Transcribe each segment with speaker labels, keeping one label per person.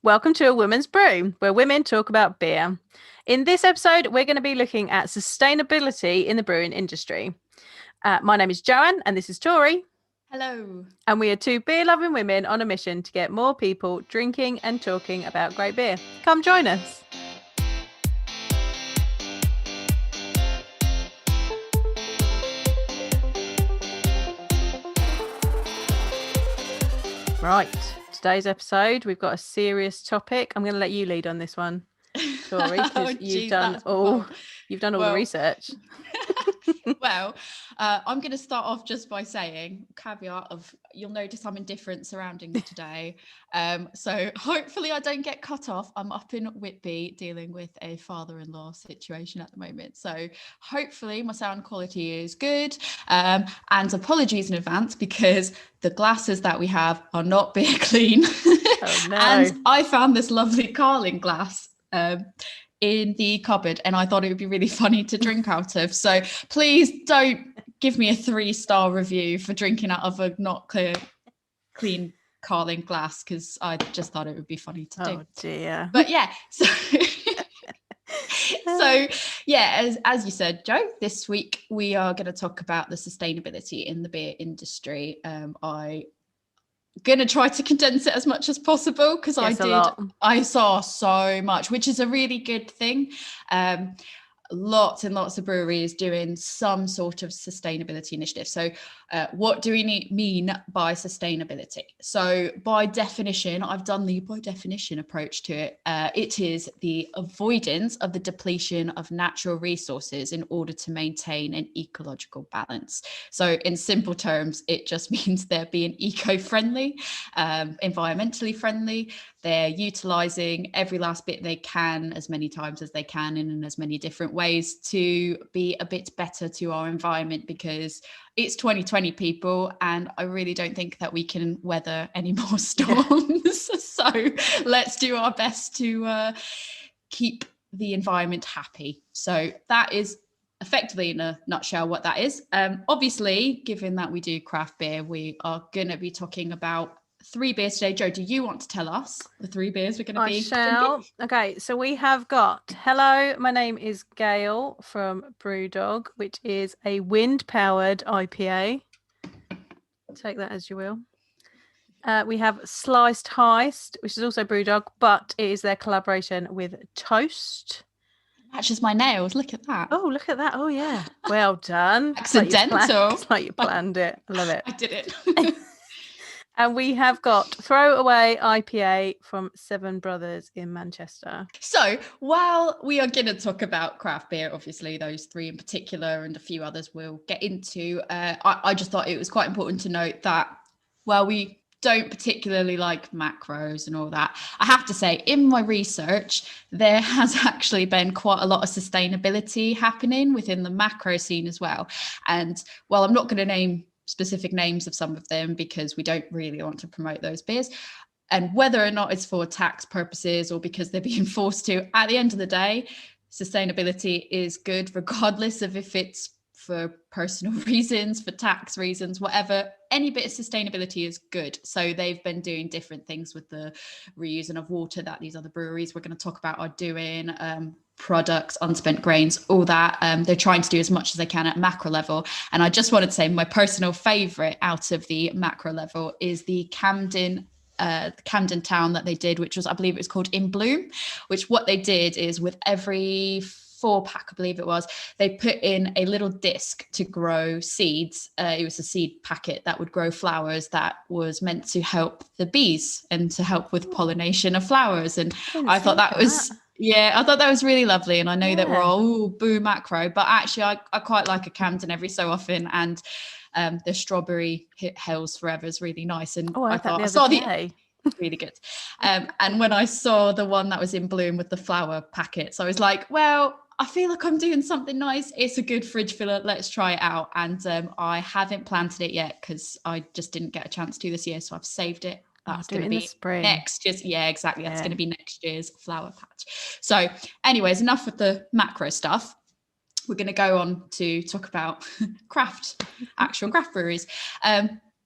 Speaker 1: Welcome to A Woman's Brew, where women talk about beer. In this episode, we're going to be looking at sustainability in the brewing industry. My name is Joanne, and this is Tori.
Speaker 2: Hello.
Speaker 1: And we are two beer-loving women on a mission to get more people drinking and talking about great beer. Come join us. Right, today's episode, we've got a serious topic. I'm going to let you lead on this one, Tori, because you've done all the research.
Speaker 2: Well, I'm going to start off just by saying, caveat of, you'll notice I'm in different surroundings today. So hopefully I don't get cut off. I'm up in Whitby dealing with a father-in-law situation at the moment. So hopefully my sound quality is good. And apologies in advance because the glasses that we have are not beer clean.
Speaker 1: Oh, no.
Speaker 2: And I found this lovely Carling glass in the cupboard, and I thought it would be really funny to drink out of. So please don't give me a 3-star review for drinking out of a not clean Carling glass, because I just thought it would be funny to do.
Speaker 1: Oh dear.
Speaker 2: But yeah, as you said, Joe, this week we are going to talk about the sustainability in the beer industry. I gonna try to condense it as much as possible because I saw so much, which is a really good thing. Lots and lots of breweries doing some sort of sustainability initiative. So what do we mean by sustainability? So by definition, I've done the by definition approach to it. It is the avoidance of the depletion of natural resources in order to maintain an ecological balance. So in simple terms, it just means they're being eco-friendly, environmentally friendly. They're utilizing every last bit they can as many times as they can in as many different ways to be a bit better to our environment, because it's 2020, people, and I really don't think that we can weather any more storms. So let's do our best to keep the environment happy. So that is effectively, in a nutshell, what that is. Obviously, given that we do craft beer, we are going to be talking about 3 beers today. Joe, do you want to tell us the 3 beers we're going to be drinking?
Speaker 1: Okay, so we have got, hello, my name is Gale from Brewdog, which is a wind-powered IPA. Take that as you will. We have Sliced Heist, which is also Brewdog, but it is their collaboration with Toast.
Speaker 2: Matches my nails. Look at that.
Speaker 1: Oh, look at that. Oh, yeah. Well done.
Speaker 2: Accidental.
Speaker 1: It's like you planned it. I love it.
Speaker 2: I did it.
Speaker 1: And we have got Throwaway IPA from Seven Brothers in Manchester.
Speaker 2: So while we are going to talk about craft beer, obviously those 3 in particular and a few others we'll get into, I just thought it was quite important to note that while we don't particularly like macros and all that, I have to say in my research, there has actually been quite a lot of sustainability happening within the macro scene as well. And while I'm not going to name specific names of some of them because we don't really want to promote those beers, and whether or not it's for tax purposes or because they're being forced to, at the end of the day, sustainability is good regardless of if it's for personal reasons, for tax reasons, whatever. Any bit of sustainability is good. So they've been doing different things with the reusing of water that these other breweries we're going to talk about are doing, products, unspent grains, all that. They're trying to do as much as they can at macro level. And I just wanted to say my personal favorite out of the macro level is the Camden town that they did, which was, I believe it was called In Bloom, which what they did is with every 4-pack, I believe it was, they put in a little disc to grow seeds. It was a seed packet that would grow flowers that was meant to help the bees and to help with pollination of flowers. And I thought that was... Yeah, I thought that was really lovely. And I know that we're all boo macro, but actually I quite like a Camden every so often. And the strawberry Hell's Forever is really nice. And I thought I saw the really good. And when I saw the one that was In Bloom with the flower packets, I was like, well, I feel like I'm doing something nice. It's a good fridge filler. Let's try it out. And I haven't planted it yet because I just didn't get a chance to this year. So I've saved it. That's going to be next year's. Yeah, exactly. That's going to be next year's flower patch. So anyways, enough with the macro stuff. We're going to go on to talk about actual craft breweries.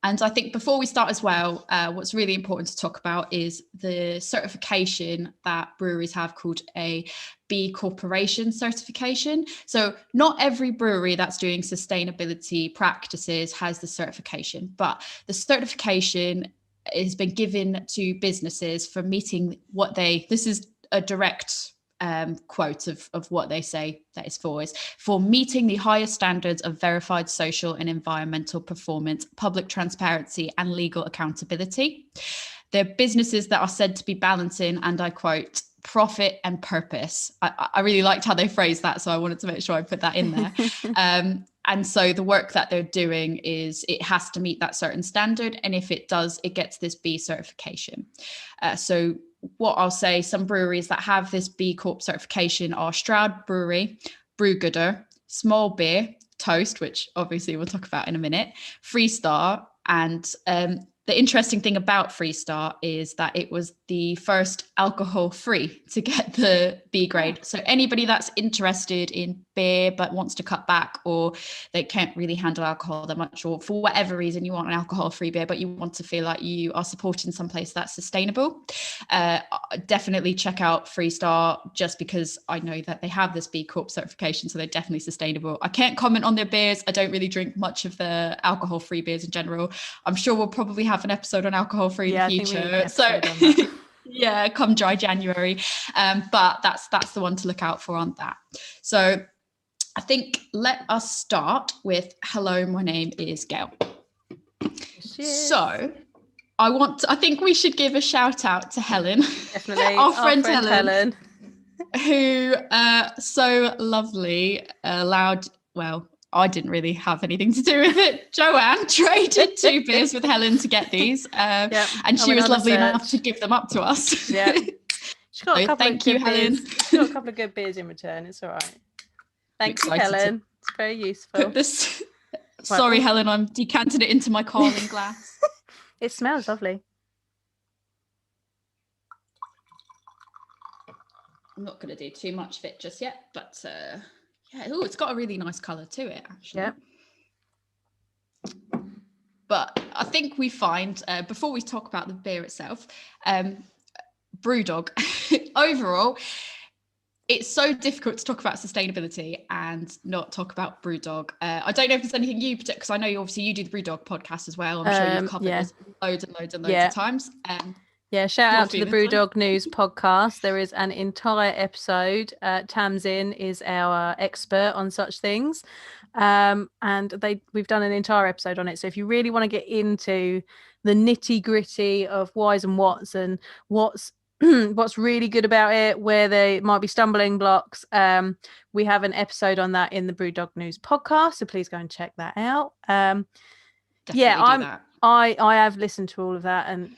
Speaker 2: And I think before we start as well, what's really important to talk about is the certification that breweries have called a B Corporation certification. So not every brewery that's doing sustainability practices has the certification, but the certification has been given to businesses for meeting this is a direct quote of what they say that is for meeting the highest standards of verified social and environmental performance, public transparency, and legal accountability. They're businesses that are said to be balancing, and I quote, profit and purpose. I really liked how they phrased that, so I wanted to make sure I put that in there. And so the work that they're doing is it has to meet that certain standard, and if it does, it gets this B certification. So what I'll say, some breweries that have this B Corp certification are Stroud Brewery, Brewdog, Small Beer, Toast, which obviously we'll talk about in a minute, Freestar, and the interesting thing about Freestar is that it was the first alcohol-free to get the B grade. So anybody that's interested in beer but wants to cut back, or they can't really handle alcohol that much, or for whatever reason you want an alcohol-free beer but you want to feel like you are supporting someplace that's sustainable, definitely check out Freestar, just because I know that they have this B Corp certification, so they're definitely sustainable. I can't comment on their beers. I don't really drink much of the alcohol-free beers in general. I'm sure we'll probably have an episode on alcohol-free in the future. So yeah, come dry January. But that's the one to look out for on that. So I think let us start with, hello, my name is Gale. So I think we should give a shout out to Helen.
Speaker 1: Definitely.
Speaker 2: our friend Helen. Who so lovely allowed, well, I didn't really have anything to do with it. Joanne traded 2 beers with Helen to get these. And she was lovely enough to give them up to us.
Speaker 1: Yeah. She got a couple
Speaker 2: thank you, Helen.
Speaker 1: She got a couple of good beers in return. It's all right. Thank you, Helen. It's very useful.
Speaker 2: Sorry, Helen, I'm decanting it into my Carling glass.
Speaker 1: It smells lovely.
Speaker 2: I'm not going to do too much of it just yet, but yeah, it's got a really nice colour to it, actually.
Speaker 1: Yeah.
Speaker 2: But I think we find, before we talk about the beer itself, Brewdog, overall, it's so difficult to talk about sustainability and not talk about Brewdog. I don't know if there's anything you, because I know you do the Brewdog podcast as well. I'm sure you've covered this loads and loads and loads of times.
Speaker 1: Shout out to the Brewdog News podcast. There is an entire episode. Tamsin is our expert on such things. And we've done an entire episode on it. So if you really want to get into the nitty-gritty of whys and whats and what's really good about it, where there might be stumbling blocks, we have an episode on that in the Brewdog News podcast. So please go and check that out. I have listened to all of that, and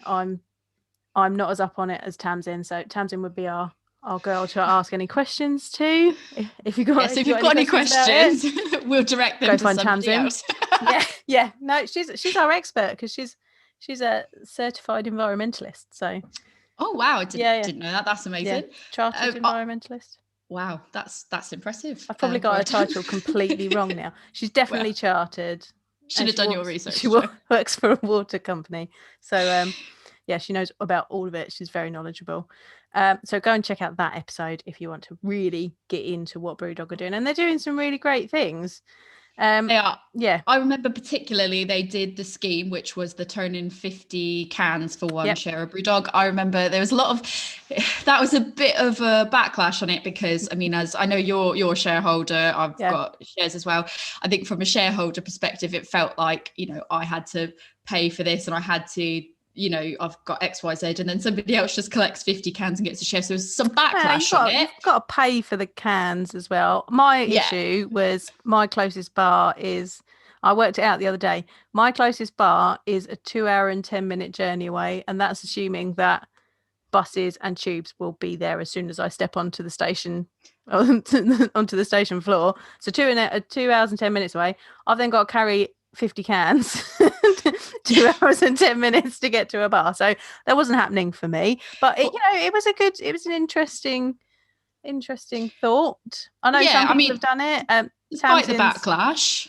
Speaker 1: I'm not as up on it as Tamsin, so Tamsin would be our girl to ask any questions to. If you've got
Speaker 2: any questions, we'll direct them to somebody else.
Speaker 1: yeah. No, she's our expert, because she's a certified environmentalist. So.
Speaker 2: Oh wow! I didn't know that. That's amazing.
Speaker 1: Yeah. Chartered environmentalist.
Speaker 2: Wow, that's impressive.
Speaker 1: I've probably got her title completely wrong now. She's definitely chartered.
Speaker 2: Should have done your research.
Speaker 1: She works for a water company, so. Yeah, she knows about all of it. She's very knowledgeable. So go and check out that episode if you want to really get into what Brewdog are doing. And they're doing some really great things.
Speaker 2: They are.
Speaker 1: Yeah.
Speaker 2: I remember particularly they did the scheme, which was the turn in 50 cans for one share of Brewdog. I remember there was a lot of, that was a bit of a backlash on it, because, I mean, as I know you're a shareholder, I've got shares as well. I think from a shareholder perspective, it felt like, I had to pay for this, and I had to, I've got XYZ, and then somebody else just collects 50 cans and gets a share. So there's some backlash on it.
Speaker 1: You've got to pay for the cans as well. My issue was my closest bar is, I worked it out the other day, my closest bar is a 2-hour and 10-minute journey away. And that's assuming that buses and tubes will be there as soon as I step onto the station, onto the station floor. So 2 hours and 10 minutes away. I've then got to carry 50 cans 2 hours and 10 minutes to get to a bar, so that wasn't happening for me, but it was an interesting thought. I know some people have done it,
Speaker 2: despite the backlash.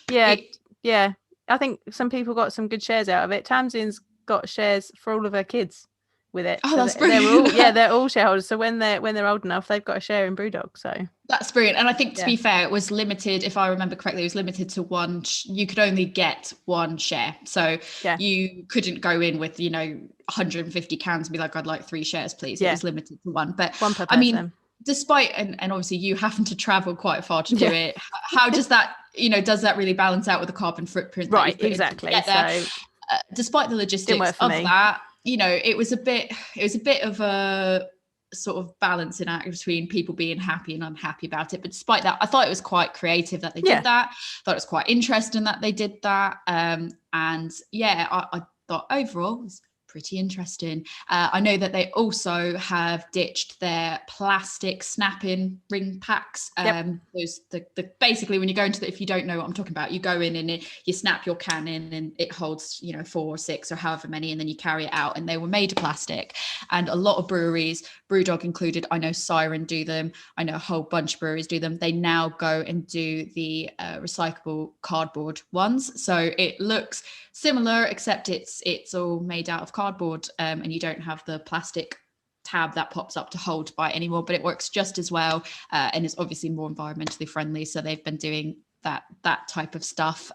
Speaker 1: Yeah I think some people got some good shares out of it. Tamsin's got shares for all of her kids with it.
Speaker 2: Oh,
Speaker 1: so
Speaker 2: that's
Speaker 1: they're
Speaker 2: brilliant.
Speaker 1: all they're all shareholders. So when they're old enough, they've got a share in Brewdog. So
Speaker 2: That's brilliant. And I think, to be fair, it was limited, if I remember correctly, it was limited to one. You could only get one share. So you couldn't go in with, 150 cans and be like, I'd like 3 shares, please. It was limited to one. But
Speaker 1: one per person.
Speaker 2: I mean, despite, and obviously you having to travel quite far to do it, how does that, does that really balance out with the carbon footprint?
Speaker 1: Right, exactly. So
Speaker 2: despite the logistics of that, it was a bit of a sort of balancing act between people being happy and unhappy about it. But despite that, I thought it was quite creative that they did that. I thought it was quite interesting that they did that. I thought overall it was pretty interesting. I know that they also have ditched their plastic snap-in ring packs. Those basically when you go into if you don't know what I'm talking about, you go in and you snap your can in and it holds 4 or 6 or however many, and then you carry it out. And they were made of plastic, and a lot of breweries, Brewdog included, I know Siren do them, I know a whole bunch of breweries do them. They now go and do the recyclable cardboard ones, so it looks similar, except it's all made out of cardboard, and you don't have the plastic tab that pops up to hold by anymore, but it works just as well, and is obviously more environmentally friendly. So they've been doing that type of stuff,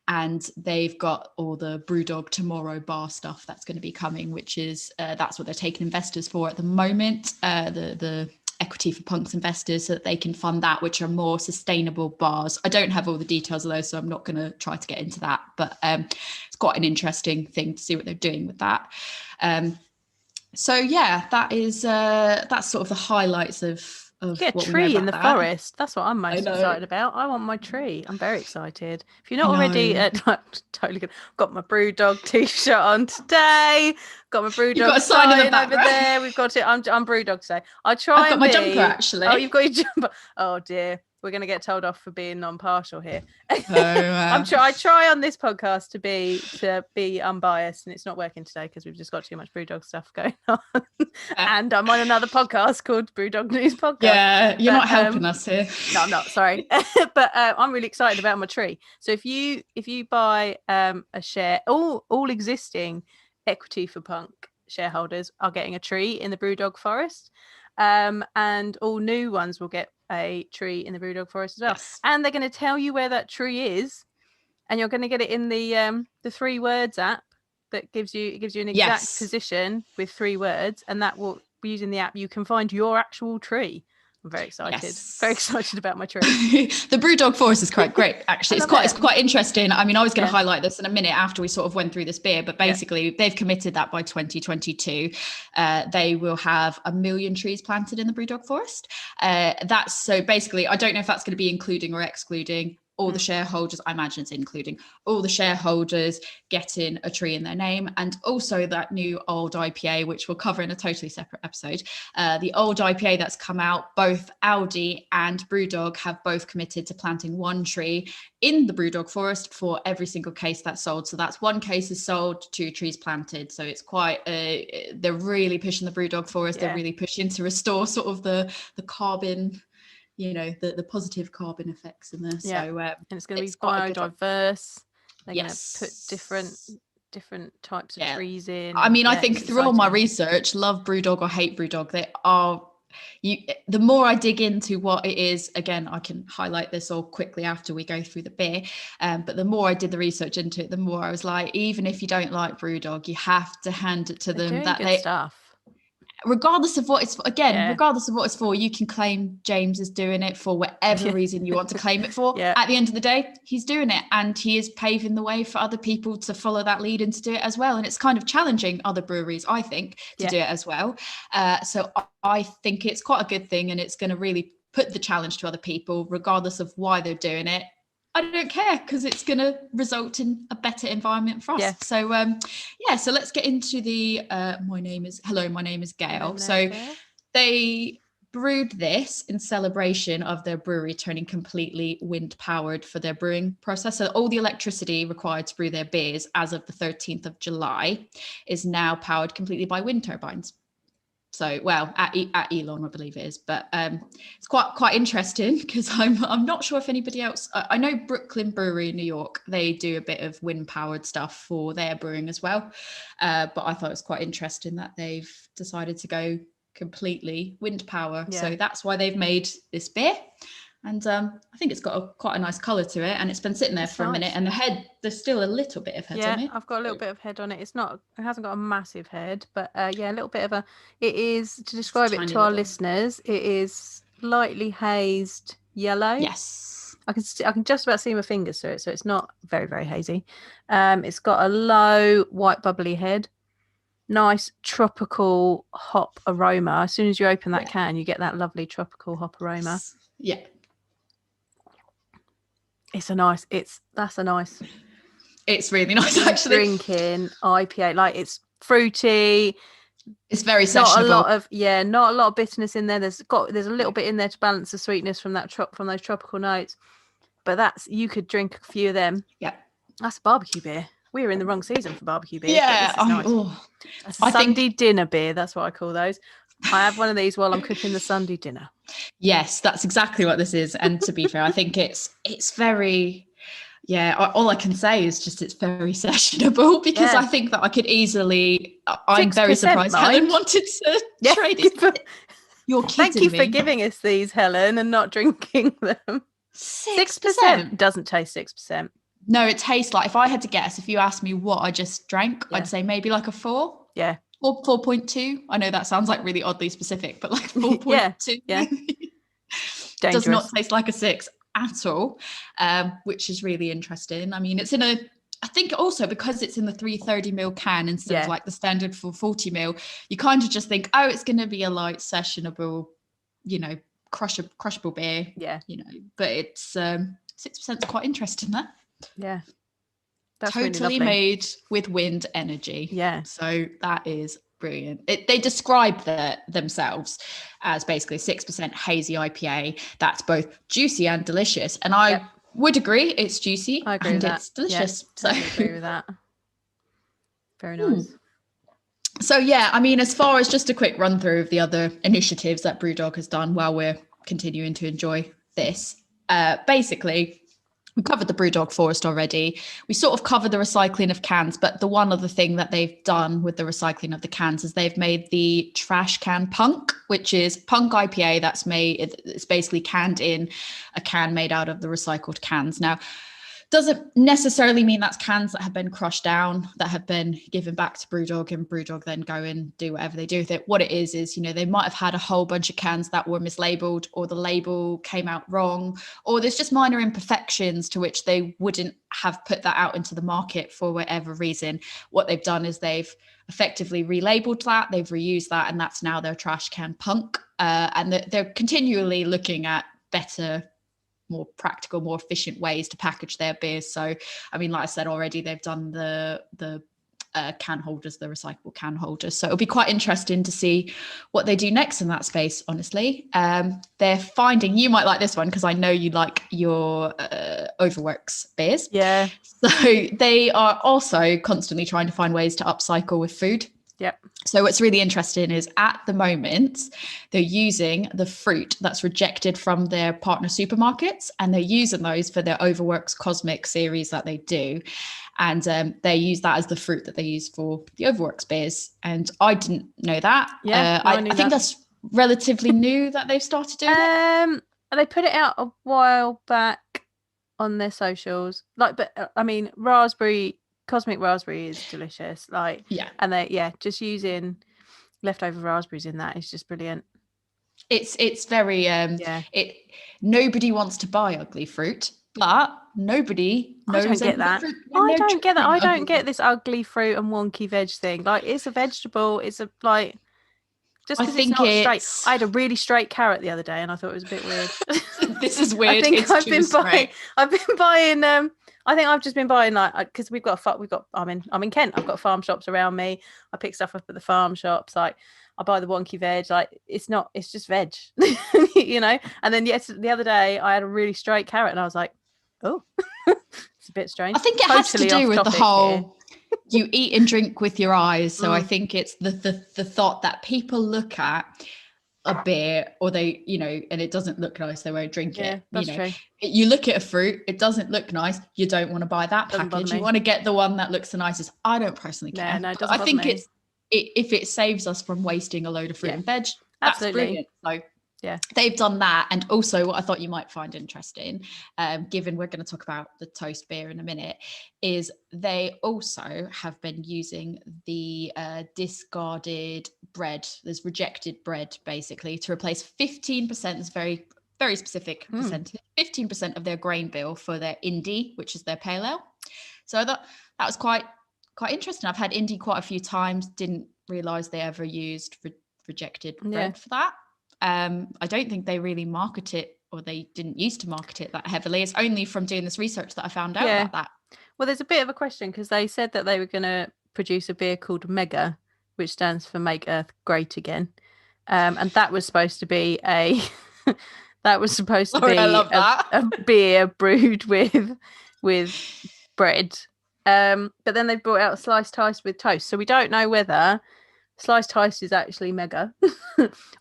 Speaker 2: and they've got all the Brewdog Tomorrow bar stuff that's going to be coming, which is that's what they're taking investors for at the moment, the equity for punks investors, so that they can fund that, which are more sustainable bars. I don't have all the details of those, so I'm not going to try to get into that, but it's quite an interesting thing to see what they're doing with that. So yeah, that's sort of the highlights of
Speaker 1: get a tree in the forest. That's what I'm most excited about. I want my tree. I'm very excited. If you're not already totally good. Got my Brewdog t-shirt on today. Got my Brewdog. You've got a sign in the back, over there. We've got it. I'm Brewdog today. I've got
Speaker 2: my jumper actually.
Speaker 1: Oh, you've got your jumper. Oh dear. We're going to get told off for being non-partial here. I try on this podcast to be unbiased, and it's not working today because we've just got too much Brewdog stuff going on. And I'm on another podcast called Brewdog News Podcast.
Speaker 2: Yeah, you're not helping us here.
Speaker 1: No, I'm not. Sorry, but I'm really excited about my tree. So if you buy a share, all existing Equity for Punk shareholders are getting a tree in the Brewdog Forest. And all new ones will get a tree in the Brewdog Forest as well. Yes. And they're going to tell you where that tree is, and you're going to get it in the 3 words app that gives you an exact position with 3 words, and that will be using the app. You can find your actual tree. I'm very excited. Very excited about my tree.
Speaker 2: The Brewdog Forest is quite great, actually. It's quite interesting. I mean, I was going to highlight this in a minute after we sort of went through this beer, but basically they've committed that by 2022, they will have 1 million trees planted in the Brewdog Forest. That's so basically, I don't know if that's going to be including or excluding all the shareholders. I imagine it's including all the shareholders getting a tree in their name, and also that new old IPA, which we'll cover in a totally separate episode. The old IPA that's come out, both Audi and Brewdog have both committed to planting 1 tree in the Brewdog Forest for every single case that's sold. So that's 1 case is sold, 2 trees planted. So it's quite they're really pushing the Brewdog Forest. They're really pushing to restore sort of the carbon, the positive carbon effects in there. So
Speaker 1: and it's going to be biodiverse. They're going to put different types of trees in.
Speaker 2: I mean, I think through all my research, love Brewdog or hate Brewdog, they are the more I dig into what it is, again, I can highlight this all quickly after we go through the beer, but the more I did the research into it, the more I was like, even if you don't like Brewdog, you have to hand it to them that they
Speaker 1: stuff.
Speaker 2: Regardless of what it's for, regardless of what it's for, you can claim James is doing it for whatever reason you want to claim it for. At the end of the day, he's doing it, and he is paving the way for other people to follow that lead and to do it as well. And it's kind of challenging other breweries, I think, to do it as well. So I think it's quite a good thing, and it's going to really put the challenge to other people, regardless of why they're doing it. I don't care, because it's going to result in a better environment for us. Yeah. So, so let's get into the, my name is Gale. So they brewed this in celebration of their brewery turning completely wind powered for their brewing process. So all the electricity required to brew their beers as of the 13th of July is now powered completely by wind turbines. So, well, at Elon, I believe it is, but it's quite interesting because I'm not sure if anybody else. I know Brooklyn Brewery in New York, they do a bit of wind powered stuff for their brewing as well, but I thought it was quite interesting that they've decided to go completely wind power.
Speaker 1: Yeah.
Speaker 2: So that's why they've made this beer. And I think it's got quite a nice colour to it, and it's been sitting there for a minute. And the head, there's still a little bit of head on it.
Speaker 1: Yeah, I've got a little bit of head on it. It hasn't got a massive head, but yeah, a little bit of a. It is, to describe it to our listeners, it is lightly hazed yellow.
Speaker 2: Yes,
Speaker 1: I can just about see my fingers through it, so it's not very, very hazy. It's got a low white bubbly head. Nice tropical hop aroma. As soon as you open that can, you get that lovely tropical hop aroma.
Speaker 2: Yeah.
Speaker 1: That's a nice.
Speaker 2: It's really nice, actually.
Speaker 1: Drinking IPA, like it's fruity.
Speaker 2: It's very sessionable.
Speaker 1: Not a lot of bitterness in there. There's a little bit in there to balance the sweetness from from those tropical notes. But you could drink a few of them.
Speaker 2: Yeah.
Speaker 1: That's a barbecue beer. We were in the wrong season for barbecue beer.
Speaker 2: Yeah.
Speaker 1: Nice. A Sunday dinner beer. That's what I call those. I have one of these while I'm cooking the Sunday dinner.
Speaker 2: Yes, that's exactly what this is. And to be fair, I think it's very, all I can say is just it's very sessionable, because I think that I could easily, I'm very surprised Helen wanted to trade it. You're kidding
Speaker 1: Thank you
Speaker 2: me.
Speaker 1: for giving us these, Helen, and not drinking them. 6% doesn't taste 6%.
Speaker 2: No, it tastes like, if I had to guess, if you asked me what I just drank, I'd say maybe like a 4.
Speaker 1: Yeah.
Speaker 2: Or 4.2. I know that sounds like really oddly specific, but like 4.2.
Speaker 1: Yeah.
Speaker 2: Does not taste like a 6 at all, which is really interesting. I mean, I think also because it's in the 330ml can instead of like the standard 440ml, you kind of just think, oh, it's going to be a light sessionable, crushable beer.
Speaker 1: Yeah.
Speaker 2: But it's 6% is quite interesting there.
Speaker 1: Yeah. That's
Speaker 2: totally
Speaker 1: really
Speaker 2: made with wind energy.
Speaker 1: Yeah.
Speaker 2: So that is brilliant. They describe themselves as basically 6% hazy IPA that's both juicy and delicious. And I would agree, it's juicy.
Speaker 1: I agree
Speaker 2: and
Speaker 1: with
Speaker 2: it's delicious.
Speaker 1: Yeah, totally agree with that. Very nice.
Speaker 2: So yeah, I mean, as far as just a quick run through of the other initiatives that Brewdog has done while we're continuing to enjoy this, basically, we covered the Brewdog Forest already. We sort of covered the recycling of cans, but the one other thing that they've done with the recycling of the cans is they've made the trash can punk, which is punk IPA it's basically canned in a can made out of the recycled cans. Now, doesn't necessarily mean that's cans that have been crushed down, that have been given back to Brewdog, and Brewdog then go and do whatever they do with it. What it is, they might have had a whole bunch of cans that were mislabeled, or the label came out wrong, or there's just minor imperfections to which they wouldn't have put that out into the market for whatever reason. What they've done is they've effectively relabeled that, they've reused that, and that's now their trash can punk. And they're continually looking at better, more practical, more efficient ways to package their beers. So, I mean, like I said already, they've done the can holders, the recyclable can holders. So it'll be quite interesting to see what they do next in that space, honestly. They're finding, you might like this one because I know you like your Overworks beers.
Speaker 1: Yeah.
Speaker 2: So they are also constantly trying to find ways to upcycle with food.
Speaker 1: Yep.
Speaker 2: So what's really interesting is at the moment, they're using the fruit that's rejected from their partner supermarkets, and they're using those for their Overworks Cosmic series that they do. And they use that as the fruit that they use for the Overworks beers. And I didn't know that.
Speaker 1: Yeah,
Speaker 2: I think that's relatively new that they've started doing it.
Speaker 1: They put it out a while back on their socials. I mean, Cosmic raspberry is delicious. And they just using leftover raspberries in that is just brilliant.
Speaker 2: It's very nobody wants to buy ugly fruit, but nobody knows.
Speaker 1: I don't get that. I don't get this ugly fruit and wonky veg thing. Like, it's a vegetable. It's a just because it's not straight. I had a really straight carrot the other day, and I thought it was a bit weird.
Speaker 2: This is weird.
Speaker 1: I think I've just been buying because I'm in Kent. I've got farm shops around me. I pick stuff up at the farm shops. I buy the wonky veg. It's just veg, And then the other day I had a really straight carrot, and I was like, oh, it's a bit strange.
Speaker 2: I think it has to do with the whole You eat and drink with your eyes. So I think it's the thought that people look at a beer or they, and it doesn't look nice, they won't drink it.
Speaker 1: That's true.
Speaker 2: You look at a fruit, it doesn't look nice, you don't want to buy that package. You want to get the one that looks the nicest. I don't personally care.
Speaker 1: No, it doesn't
Speaker 2: I think
Speaker 1: bother me.
Speaker 2: if it saves us from wasting a load of fruit and veg, that's
Speaker 1: absolutely
Speaker 2: brilliant. So
Speaker 1: yeah,
Speaker 2: they've done that. And also what I thought you might find interesting, given we're going to talk about the toast beer in a minute, is they also have been using the discarded bread. There's rejected bread, basically, to replace 15%. It's very, very specific percentage. 15% of their grain bill for their Indy, which is their pale ale. So I thought that was quite interesting. I've had Indy quite a few times. Didn't realize they ever used rejected bread for that. I don't think they really market it, or they didn't used to market it that heavily. It's only from doing this research that I found out about that.
Speaker 1: Well, there's a bit of a question because they said that they were going to produce a beer called Mega, which stands for Make Earth Great Again, and that was supposed to be a a beer brewed with bread. But then they brought out sliced Heist with toast, so we don't know whether sliced Heist is actually Mega,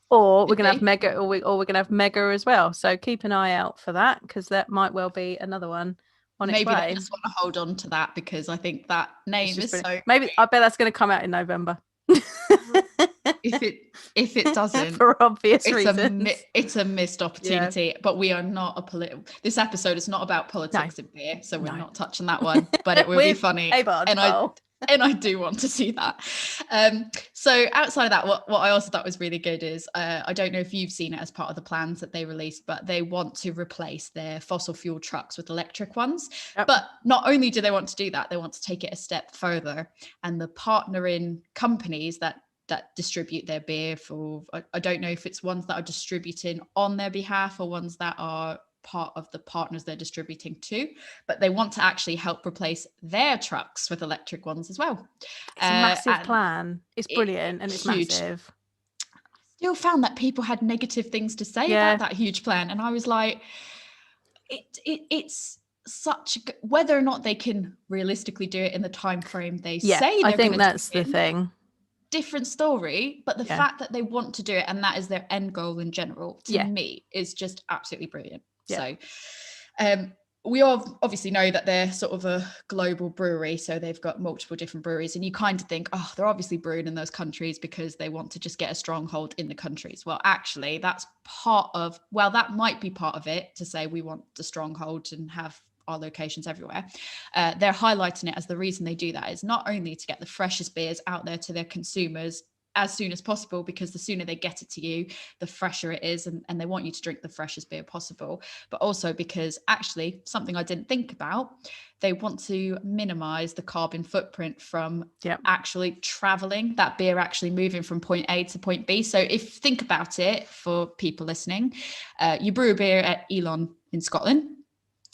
Speaker 1: or we're gonna have Mega, or we're gonna have Mega as well. So keep an eye out for that, because that might well be another one on its way.
Speaker 2: Maybe they just want to hold on to that because I think that name is so.
Speaker 1: Maybe I bet that's going to come out in November.
Speaker 2: If it doesn't,
Speaker 1: for obvious reasons,
Speaker 2: it's a missed opportunity. Yeah. But we are not a political. This episode is not about politics in beer, so we're not touching that one. But it will be funny, and I do want to see that. So outside of that, what I also thought was really good is I don't know if you've seen it as part of the plans that they released, but they want to replace their fossil fuel trucks with electric ones. Yep. But not only do they want to do that, they want to take it a step further, and the partnering companies that distribute their beer for, I don't know if it's ones that are distributing on their behalf or ones that are part of the partners they're distributing to, but they want to actually help replace their trucks with electric ones as well.
Speaker 1: It's a massive plan. It's brilliant and it's huge. Massive.
Speaker 2: Still found that people had negative things to say about that huge plan, and I was like, it's such, whether or not they can realistically do it in the time frame they say.
Speaker 1: I think that's the thing.
Speaker 2: Different story, but the fact that they want to do it and that is their end goal in general, to me, is just absolutely brilliant. So we all obviously know that they're sort of a global brewery, so they've got multiple different breweries, and you kind of think, oh, they're obviously brewing in those countries because they want to just get a stronghold in the countries. Well, actually, that might be part of it, to say we want the stronghold and have our locations everywhere. They're highlighting it as the reason they do that is not only to get the freshest beers out there to their consumers as soon as possible, because the sooner they get it to you, the fresher it is, and they want you to drink the freshest beer possible, but also because, actually, something I didn't think about, they want to minimize the carbon footprint from actually traveling, that beer actually moving from point A to point B. So if think about it, for people listening, you brew a beer at Elon in Scotland,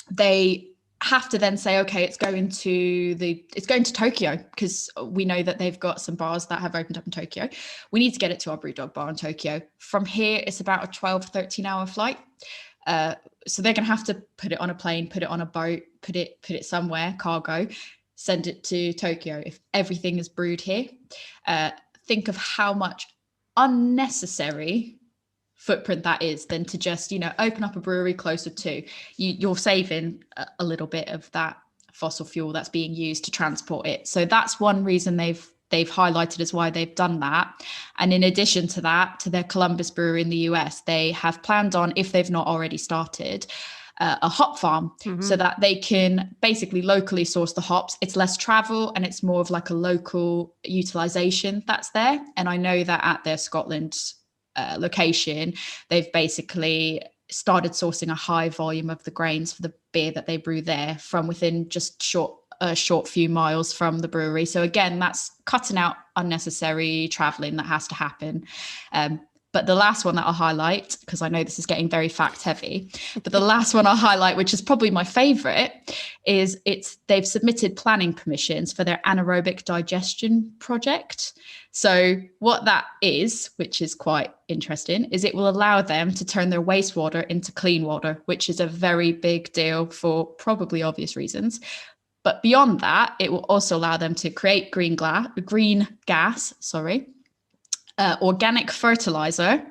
Speaker 2: they have to then say, okay, it's going to Tokyo, because we know that they've got some bars that have opened up in Tokyo. We need to get it to our Brewdog bar in Tokyo. From here, it's about a 12, 13-hour flight. So they're going to have to put it on a plane, put it on a boat, put it somewhere, cargo, send it to Tokyo. If everything is brewed here, think of how much unnecessary footprint that is, than to just open up a brewery closer to you're saving a little bit of that fossil fuel that's being used to transport it. So that's one reason they've highlighted as why they've done that. And in addition to that, to their Columbus brewery in the US, they have planned on, if they've not already started, a hop farm, so that they can basically locally source the hops. It's less travel and it's more of like a local utilization that's there. And I know that at their Scotland location, they've basically started sourcing a high volume of the grains for the beer that they brew there from within just a short few miles from the brewery. So again, that's cutting out unnecessary traveling that has to happen. But the last one that I'll highlight, because I know this is getting very fact heavy, but the last one I'll highlight, which is probably my favorite, is they've submitted planning permissions for their anaerobic digestion project. So what that is, which is quite interesting, is it will allow them to turn their wastewater into clean water, which is a very big deal for probably obvious reasons. But beyond that, it will also allow them to create green gas, organic fertilizer,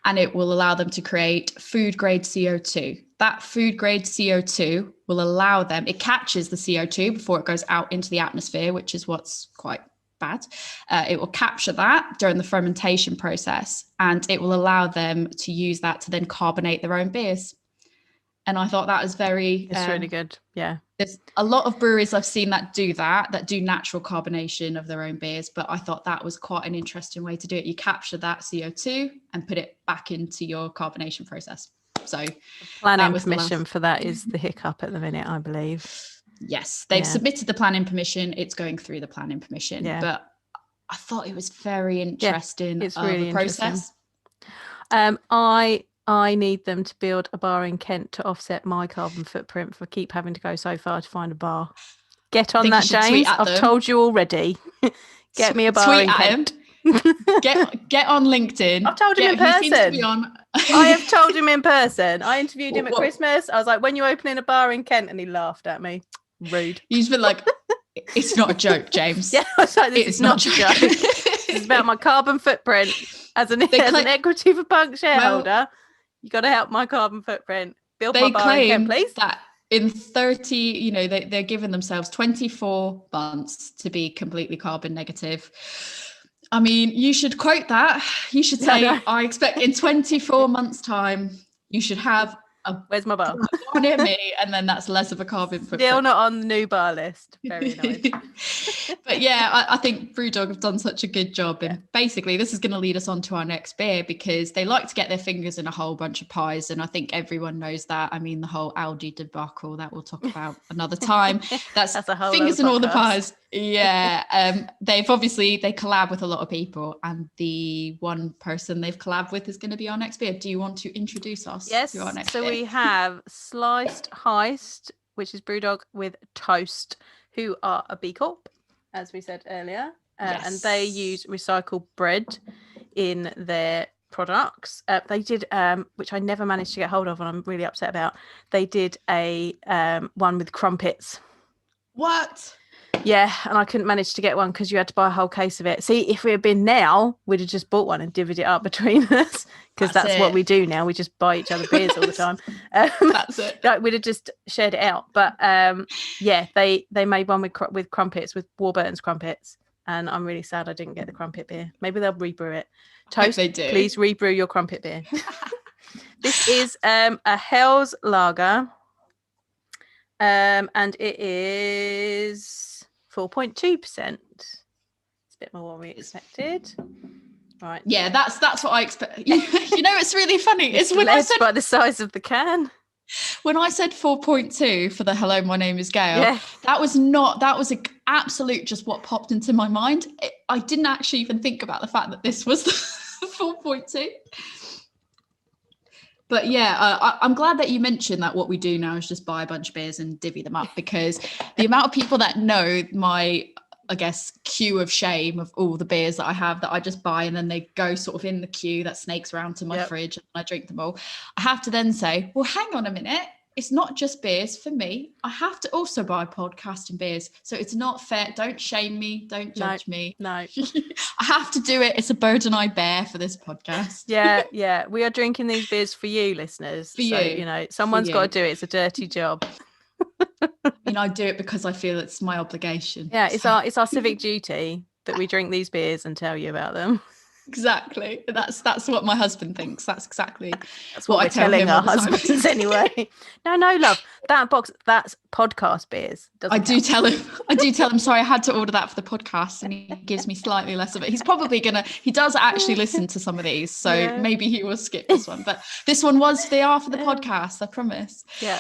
Speaker 2: and it will allow them to create food grade CO2. That food grade CO2 will allow them, it catches the CO2 before it goes out into the atmosphere, which is what's quite bad. It will capture that during the fermentation process, and it will allow them to use that to then carbonate their own beers. And I thought that was
Speaker 1: it's really good. Yeah.
Speaker 2: There's a lot of breweries I've seen that do natural carbonation of their own beers, but I thought that was quite an interesting way to do it. You capture that CO2 and put it back into your carbonation process. So
Speaker 1: planning permission for that is the hiccup at the minute, I believe.
Speaker 2: Yes, they've submitted the planning permission. It's going through the planning permission, but I thought it was very interesting.
Speaker 1: It's really
Speaker 2: process.
Speaker 1: I need them to build a bar in Kent to offset my carbon footprint for keep having to go so far to find a bar. Get on that, James. I've told you already. Get me a bar in Kent.
Speaker 2: Get on LinkedIn.
Speaker 1: I've told him in person. I have told him in person. I interviewed him at Christmas. I was like, when you opening a bar in Kent? And he laughed at me. Rude.
Speaker 2: He's been like, it's not a joke, James.
Speaker 1: Yeah, I was like, this is not a joke. It's about my carbon footprint as an equity for punk shareholder. You got to help my carbon footprint. Build my bar in Kent, please.
Speaker 2: That in 30, they're giving themselves 24 months to be completely carbon negative. I mean, you should quote that. You should say, I expect in 24 months' time, you should have
Speaker 1: where's my bar
Speaker 2: near me, and then that's less of a carbon footprint.
Speaker 1: Still not on the new bar list. Very nice.
Speaker 2: But yeah, I think Brewdog have done such a good job, and basically this is going to lead us on to our next beer, because they like to get their fingers in a whole bunch of pies, and I think everyone knows that. I mean, the whole Aldi debacle that we'll talk about another time. That's a whole fingers in all the pies. Yeah. They collab with a lot of people, and the one person they've collabed with is going to be our next beer. Do you want to introduce us to our next beer?
Speaker 1: We have Sliced Heist, which is Brewdog with Toast, who are a B Corp, as we said earlier, and they use recycled bread in their products. They did, which I never managed to get hold of, and I'm really upset about. They did a one with crumpets.
Speaker 2: What?
Speaker 1: Yeah, and I couldn't manage to get one because you had to buy a whole case of it. See, if we had been now, we'd have just bought one and divvied it up between us, because that's what we do now. We just buy each other beers all the time.
Speaker 2: That's it.
Speaker 1: We'd have just shared it out. But they made one with crumpets, with Warburton's crumpets, and I'm really sad I didn't get the crumpet beer. Maybe they'll rebrew it. Toast,
Speaker 2: they do.
Speaker 1: Please rebrew your crumpet beer. This is a Hell's Lager, and it is 4.2%. It's a bit more than we expected. Right.
Speaker 2: Yeah, that's what I expect. It's really funny.
Speaker 1: It's when I said by the size of the can.
Speaker 2: When I said 4.2 for the hello, my name is Gale, that was an absolute just what popped into my mind. I didn't actually even think about the fact that this was 4.2. But yeah, I'm glad that you mentioned that what we do now is just buy a bunch of beers and divvy them up, because the amount of people that know my, I guess, queue of shame of all the beers that I have that I just buy, and then they go sort of in the queue that snakes around to my fridge and I drink them all. I have to then say, well, hang on a minute. It's not just beers for me. I have to also buy podcasting beers. So it's not fair. Don't shame me. Don't judge me.
Speaker 1: No.
Speaker 2: I have to do it. It's a burden I bear for this podcast.
Speaker 1: Yeah. We are drinking these beers for you, listeners. For you. Someone's got to do it. It's a dirty job.
Speaker 2: I do it because I feel it's my obligation.
Speaker 1: Yeah, it's our civic duty that we drink these beers and tell you about them.
Speaker 2: Exactly. That's what my husband thinks. That's
Speaker 1: what I tell him our husbands anyway. No, love. That's podcast beers.
Speaker 2: I do tell him, sorry, I had to order that for the podcast, and he gives me slightly less of it. He's probably he does actually listen to some of these, so maybe he will skip this one. But this one they are for the podcast, I promise.
Speaker 1: Yeah.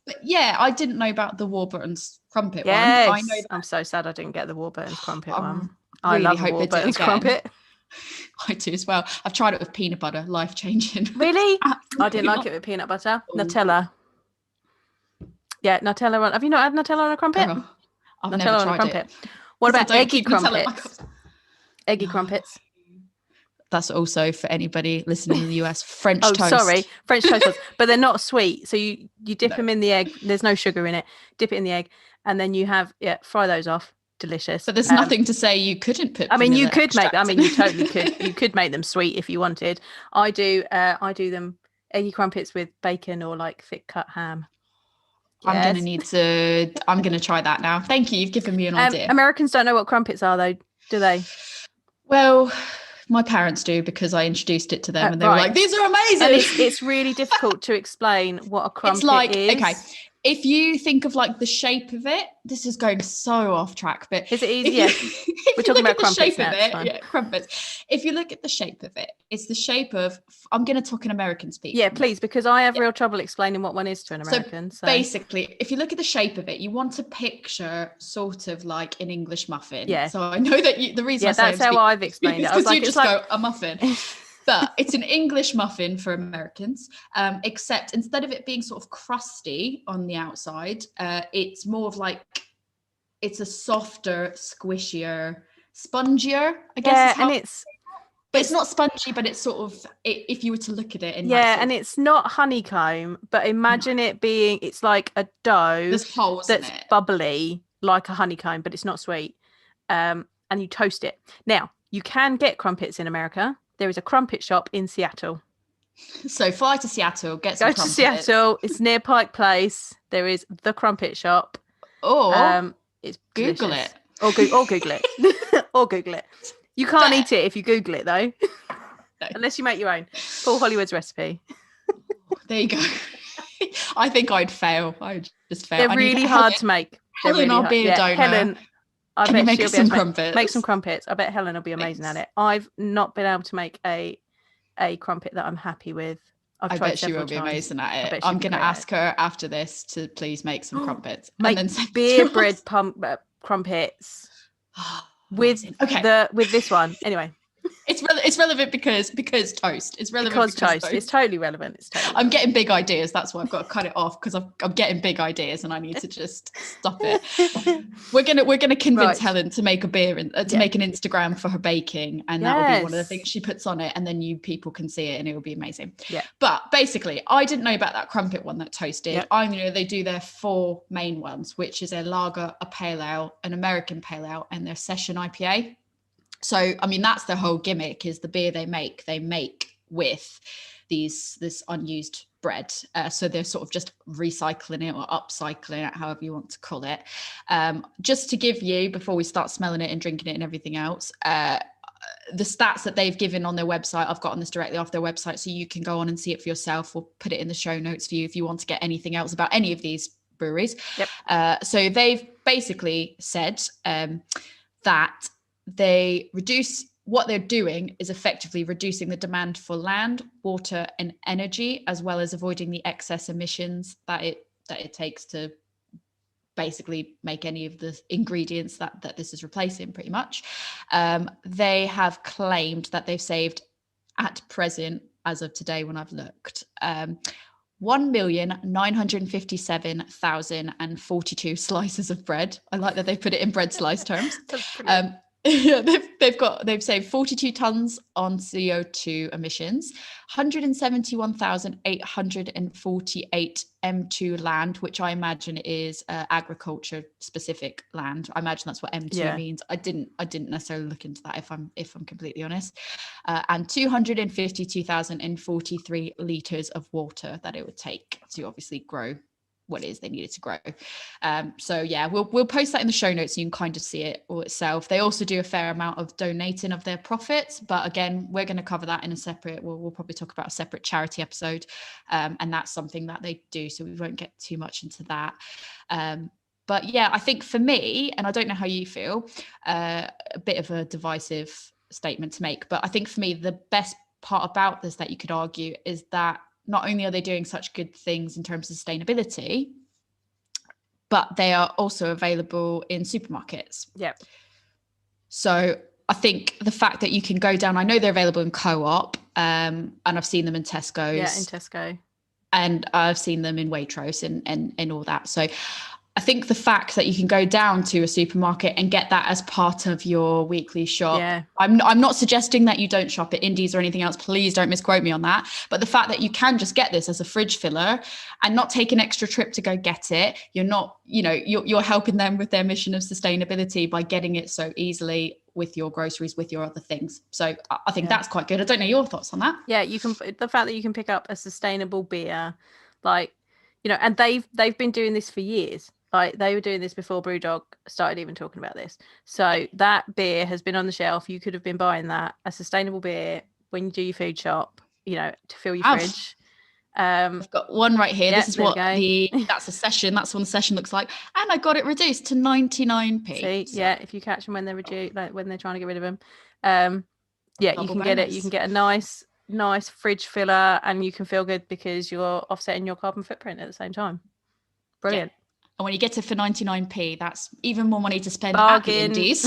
Speaker 2: But yeah, I didn't know about the Warburton's crumpet one.
Speaker 1: I know I'm so sad I didn't get the Warburton's crumpet one. I love the Warburton's crumpet.
Speaker 2: I do as well. I've tried it with peanut butter, life-changing.
Speaker 1: Really? I didn't like it with peanut butter. Nutella. Yeah, Nutella on. Have you not had Nutella on a crumpet?
Speaker 2: Oh, I've
Speaker 1: Nutella
Speaker 2: never
Speaker 1: on
Speaker 2: tried
Speaker 1: a crumpet.
Speaker 2: It.
Speaker 1: What about eggy crumpets? Eggy crumpets.
Speaker 2: That's also for anybody listening in the US. French toast.
Speaker 1: Sorry, French toast. But they're not sweet. So you dip them in the egg. There's no sugar in it. Dip it in the egg. and then you have fry those off. Delicious.
Speaker 2: But there's nothing to say you couldn't put.
Speaker 1: I mean, you could make. I mean, you totally could. You could make them sweet if you wanted. I do them eggy crumpets with bacon or like thick cut ham.
Speaker 2: Yes. I'm gonna try that now. Thank you. You've given me an idea.
Speaker 1: Americans don't know what crumpets are, though, do they?
Speaker 2: Well, my parents do, because I introduced it to them, and they were like, "These are amazing."
Speaker 1: And it's really difficult to explain what a crumpet is.
Speaker 2: Okay, if you think of like the shape of it, this is going so off track, but
Speaker 1: is it easy? Yes. We're talking about crumpets now.
Speaker 2: Crumpets. If you look at the shape of it, it's the shape of, I'm going to talk in American speak.
Speaker 1: Yeah, please, because I have real trouble explaining what one is to an American.
Speaker 2: So basically, if you look at the shape of it, you want to picture sort of like an English muffin.
Speaker 1: Yeah.
Speaker 2: So I know that the reason I say
Speaker 1: that's how I've explained it.
Speaker 2: Because you just go, a muffin. But it's an English muffin for Americans, except instead of it being sort of crusty on the outside, it's more of like, it's a softer, squishier, spongier, I guess.
Speaker 1: Yeah, and
Speaker 2: but it's not spongy, but it's sort of, if you were to look at it.
Speaker 1: And it's not honeycomb, but imagine it being, it's like a dough
Speaker 2: There's holes
Speaker 1: that's
Speaker 2: in it.
Speaker 1: bubbly, like a honeycomb, but it's not sweet. And you toast it. Now, you can get crumpets in America. There is a crumpet shop in Seattle.
Speaker 2: So fly to Seattle, get some crumpets.
Speaker 1: Go to Seattle. It's near Pike Place. There is the crumpet shop.
Speaker 2: Or
Speaker 1: it's
Speaker 2: Google
Speaker 1: delicious.
Speaker 2: it.
Speaker 1: Or Google it. Or Google it. You can't eat it if you Google it, though.
Speaker 2: No.
Speaker 1: Unless you make your own. Paul Hollywood's recipe.
Speaker 2: There you go. I think I'd fail. I'd just fail.
Speaker 1: They're really hard to make.
Speaker 2: Helen, I'll be a donor.
Speaker 1: Helen,
Speaker 2: I bet make some crumpets.
Speaker 1: Make some crumpets. I bet Helen will be amazing at it. I've not been able to make a crumpet that I'm happy with. I bet she will be amazing
Speaker 2: at it. I'm going to ask her after this to please make some crumpets.
Speaker 1: Make
Speaker 2: and then
Speaker 1: beer bread crumpets with this one. Anyway.
Speaker 2: It's relevant because toast. It's relevant
Speaker 1: because toast. It's totally relevant.
Speaker 2: I'm getting big ideas. That's why I've got to cut it off, because I'm getting big ideas and I need to just stop it. We're gonna convince Helen to make a beer and to make an Instagram for her baking, and that will be one of the things she puts on it, and then you people can see it, and it will be amazing.
Speaker 1: Yeah.
Speaker 2: But basically, I didn't know about that crumpet one that toasted. Yep. I know they do their 4 main ones, which is a lager, a pale ale, an American pale ale, and their session IPA. So, I mean, that's their whole gimmick, is the beer they make with this unused bread. So they're sort of just recycling it or upcycling it, however you want to call it. Just to give you, before we start smelling it and drinking it and everything else, the stats that they've given on their website, I've gotten this directly off their website, so you can go on and see it for yourself, or put it in the show notes for you if you want to get anything else about any of these breweries. Yep. So they've basically said that what they're doing is effectively reducing the demand for land, water, and energy, as well as avoiding the excess emissions that it takes to basically make any of the ingredients that this is replacing, pretty much. They have claimed that they've saved, at present, as of today when I've looked, 1,957,042 slices of bread. I like that they put it in bread slice terms. They've saved 42 tons on CO2 emissions, 171,848 M2 land, which I imagine is agriculture specific land. I imagine that's what M2 means. I didn't necessarily look into that, if I'm completely honest. And 252,043 liters of water that it would take to obviously grow what it is they needed to grow. So yeah, we'll post that in the show notes so you can kind of see it all itself. They also do a fair amount of donating of their profits, but again, we're going to cover that in a separate, we'll probably talk about a separate charity episode, and that's something that they do, so we won't get too much into that. But yeah, I think for me, and I don't know how you feel, a bit of a divisive statement to make, but I think for me, the best part about this that you could argue is that not only are they doing such good things in terms of sustainability, but they are also available in supermarkets.
Speaker 1: Yeah.
Speaker 2: So I think the fact that you can go down, I know they're available in Co-op, and I've seen them in Tesco's.
Speaker 1: Yeah, in Tesco.
Speaker 2: And I've seen them in Waitrose and all that. So I think the fact that you can go down to a supermarket and get that as part of your weekly shop.
Speaker 1: Yeah.
Speaker 2: I'm not suggesting that you don't shop at Indies or anything else. Please don't misquote me on that. But the fact that you can just get this as a fridge filler and not take an extra trip to go get it, you're not, you're helping them with their mission of sustainability by getting it so easily with your groceries, with your other things. So I think that's quite good. I don't know your thoughts on that.
Speaker 1: Yeah, the fact that you can pick up a sustainable beer, like, and they've been doing this for years. Like, they were doing this before Brewdog started even talking about this. So that beer has been on the shelf. You could have been buying that, a sustainable beer, when you do your food shop, to fill your fridge.
Speaker 2: I've got one right here. This is what that's a session. That's what the session looks like. And I got it reduced to 99p.
Speaker 1: See,
Speaker 2: so.
Speaker 1: Yeah, if you catch them when they're reduced, like when they're trying to get rid of them. You can get it. You can get a nice fridge filler, and you can feel good because you're offsetting your carbon footprint at the same time. Brilliant.
Speaker 2: Yeah. And when you get it for 99p, that's even more money to spend
Speaker 1: Bargain.
Speaker 2: at the Indies.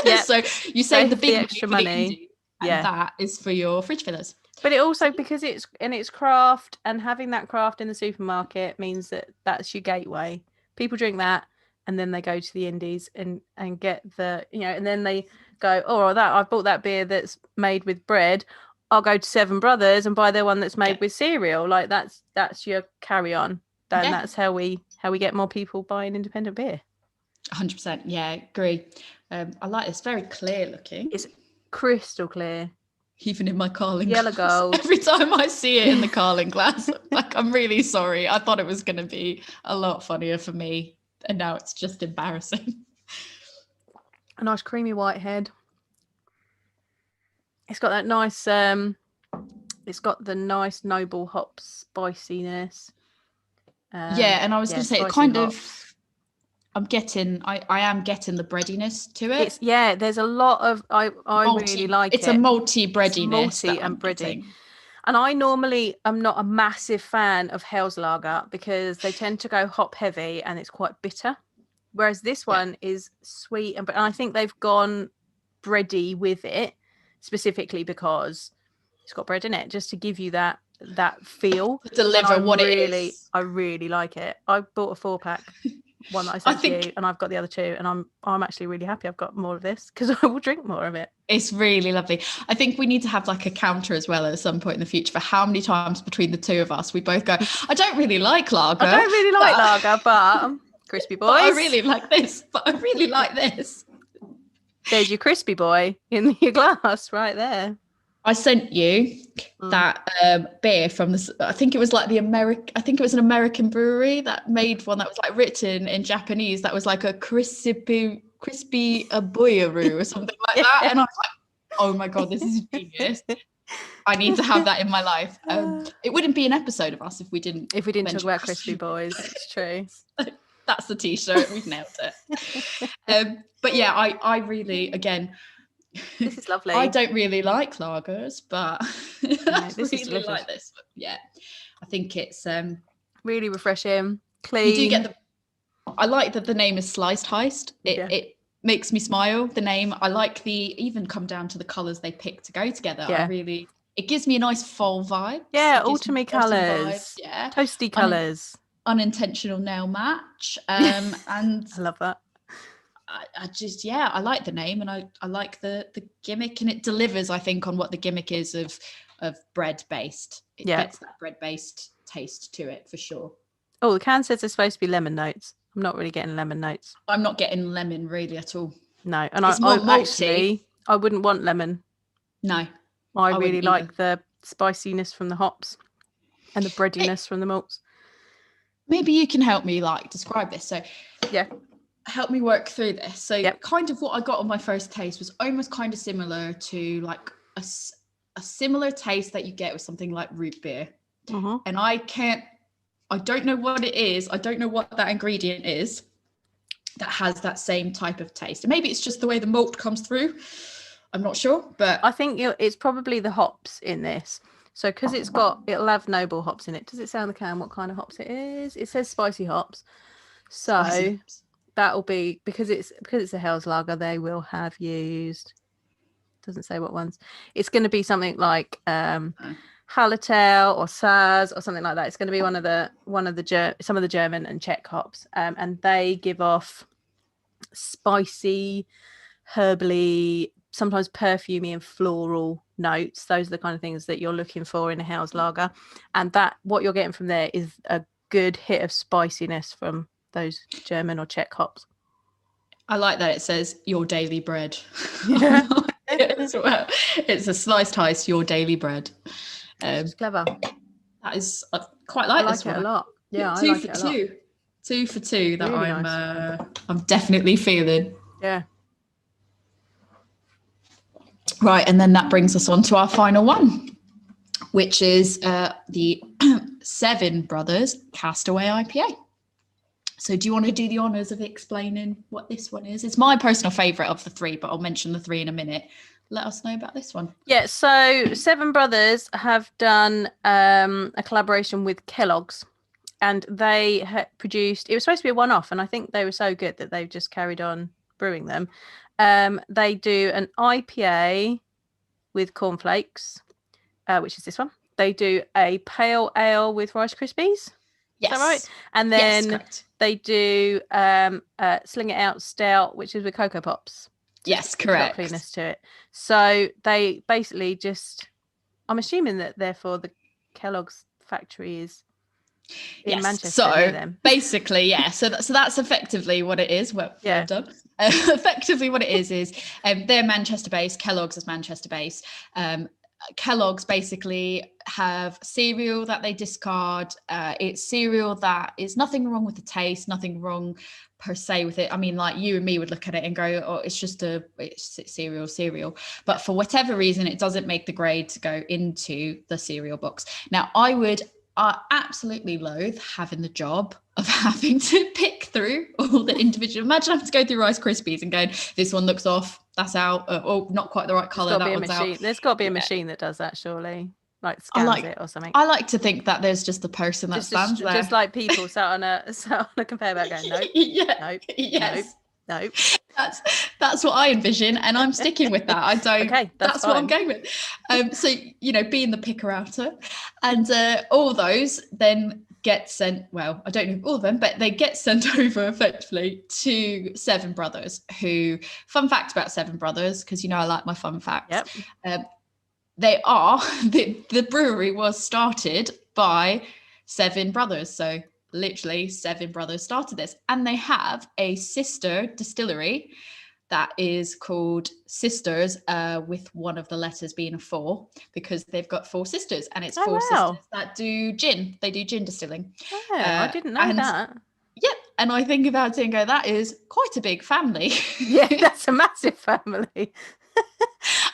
Speaker 1: Yep.
Speaker 2: So you save the big
Speaker 1: extra money.
Speaker 2: And that is for your fridge fillers.
Speaker 1: But it also, because it's craft, and having that craft in the supermarket means that that's your gateway. People drink that, and then they go to the Indies and get the, and then they go, I've bought that beer that's made with bread. I'll go to Seven Brothers and buy their one that's made with cereal. Like, that's your carry on. And that's how we get more people buying independent beer.
Speaker 2: 100%. Yeah, agree. I like this. Very clear looking.
Speaker 1: It's crystal clear.
Speaker 2: Even in my Carling
Speaker 1: yellow
Speaker 2: glass.
Speaker 1: Gold.
Speaker 2: Every time I see it in the Carling glass, I'm really sorry. I thought it was going to be a lot funnier for me, and now it's just embarrassing.
Speaker 1: A nice creamy white head. It's got that nice it's got the nice noble hop spiciness.
Speaker 2: And I was going to say, it kind of, I am getting the breadiness to it.
Speaker 1: There's a lot of, I really like it.
Speaker 2: It's a multi breadiness.
Speaker 1: Multi and bready. And I normally am not a massive fan of Hell's Lager because they tend to go hop heavy and it's quite bitter. Whereas this one is sweet, and I think they've gone bready with it specifically because it's got bread in it, just to give you that feel.
Speaker 2: Deliver what it is.
Speaker 1: I really like it. I bought a 4-pack, one that I sent to you, and I've got the other 2, and I'm actually really happy I've got more of this because I will drink more of it.
Speaker 2: It's really lovely. I think we need to have like a counter as well at some point in the future for how many times between the two of us we both go, I don't really like lager.
Speaker 1: I don't really like lager, but crispy boys.
Speaker 2: I really like this, but I really like this.
Speaker 1: There's your crispy boy in your glass right there.
Speaker 2: I sent you that beer from this. I think it was like I think it was an American brewery that made one that was like written in Japanese. That was like a crispy aboyaru or something like that. And I was like, oh my God, this is genius. I need to have that in my life. It wouldn't be an episode of us if we didn't
Speaker 1: talk about crispy boys. It's true.
Speaker 2: That's the t-shirt. We've nailed it. But yeah, I really, again,
Speaker 1: this is lovely.
Speaker 2: I don't really like lagers, but I really like this one. Yeah, I think it's
Speaker 1: really refreshing, clean.
Speaker 2: You do get I like that the name is Sliced Heist. It makes me smile. The name. I like even come down to the colours they pick to go together.
Speaker 1: Yeah.
Speaker 2: It gives me a nice fall vibe.
Speaker 1: Yeah, autumny colours.
Speaker 2: Yeah,
Speaker 1: toasty colours.
Speaker 2: Unintentional nail match. And
Speaker 1: I love that.
Speaker 2: I just, I like the name, and I like the gimmick, and it delivers, I think, on what the gimmick is of bread based. It gets that bread based taste to it for sure.
Speaker 1: Oh, the can says there's supposed to be lemon notes. I'm not really getting lemon notes.
Speaker 2: I'm not getting lemon really at all.
Speaker 1: No, and I wouldn't want lemon.
Speaker 2: No,
Speaker 1: I really like the spiciness from the hops and the breadiness from the malts.
Speaker 2: Maybe you can help me describe this. So help me work through this. So kind of what I got on my first taste was almost kind of similar to like a similar taste that you get with something like root beer. And I don't know what it is. I don't know what that ingredient is that has that same type of taste. And maybe it's just the way the malt comes through. I'm not sure, but
Speaker 1: I think it's probably the hops in this. So because it'll have noble hops in it. Does it say on the can what kind of hops it is? It says spicy hops. So that'll be because it's a Hell's Lager, they will have used, doesn't say what ones. It's going to be something like Hallertau or Saz or something like that. It's going to be some of the German and Czech hops, and they give off spicy, herbally, sometimes perfumey and floral notes. Those are the kind of things that you're looking for in a house lager, and that what you're getting from there is a good hit of spiciness from those German or Czech hops.
Speaker 2: I like that it says your daily bread.
Speaker 1: Yeah.
Speaker 2: As well. It's a sliced Heist, your daily bread.
Speaker 1: It's clever.
Speaker 2: That is, I quite like this one.
Speaker 1: I like it a lot. Yeah,
Speaker 2: two
Speaker 1: I like
Speaker 2: for
Speaker 1: it a
Speaker 2: two.
Speaker 1: lot.
Speaker 2: 2 for 2 that
Speaker 1: Really
Speaker 2: I'm definitely feeling.
Speaker 1: Yeah.
Speaker 2: Right, and then that brings us on to our final one, which is the Seven Brothers Castaway IPA. So do you want to do the honours of explaining what this one is? It's my personal favourite of the three, but I'll mention the three in a minute. Let us know about this one.
Speaker 1: Yeah, so Seven Brothers have done a collaboration with Kellogg's, and they produced, it was supposed to be a one-off, and I think they were so good that they've just carried on brewing them. They do an IPA with cornflakes, which is this one. They do a pale ale with Rice Krispies.
Speaker 2: Yes.
Speaker 1: Is that right? And then
Speaker 2: yes,
Speaker 1: they do Sling It Out Stout, which is with Cocoa Pops.
Speaker 2: Yes, correct.
Speaker 1: Cleanness to it. So they basically just, I'm assuming that therefore the Kellogg's factory is in Manchester.
Speaker 2: So basically, yeah. So that's effectively what it is. Well done. Effectively, what it is they're Manchester based. Kellogg's is Manchester based. Kellogg's basically have cereal that they discard. It's cereal that is nothing wrong with the taste, nothing wrong per se with it. I mean, like you and me would look at it and go, oh, it's just it's cereal. But for whatever reason, it doesn't make the grade to go into the cereal box. Now, I absolutely loathe having the job of having to pick through all the individual. Imagine having to go through Rice Krispies and going, this one looks off, that's out, or not quite the right colour, that one's out.
Speaker 1: There's got to be a machine that does that, surely. Like scans it or something.
Speaker 2: I like to think that there's just a person that stands there.
Speaker 1: Just like people sat on a conveyor belt going, nope, nope.
Speaker 2: That's what I envision, and I'm sticking with that. I don't.
Speaker 1: Okay, that's
Speaker 2: what I'm going with. So being the picker outer, and all those then get sent. Well, I don't know all of them, but they get sent over effectively to Seven Brothers. Who, fun fact about Seven Brothers, because I like my fun facts.
Speaker 1: Yep.
Speaker 2: They are the brewery was started by Seven Brothers, so literally Seven Brothers started this, and they have a sister distillery that is called Sisters, with one of the letters being a 4, because they've got 4 sisters, and it's 4 sisters that do gin. They do gin distilling.
Speaker 1: Oh, I didn't know that.
Speaker 2: Yep. And I think about it and go, that is quite a big family.
Speaker 1: Yeah, that's a massive family.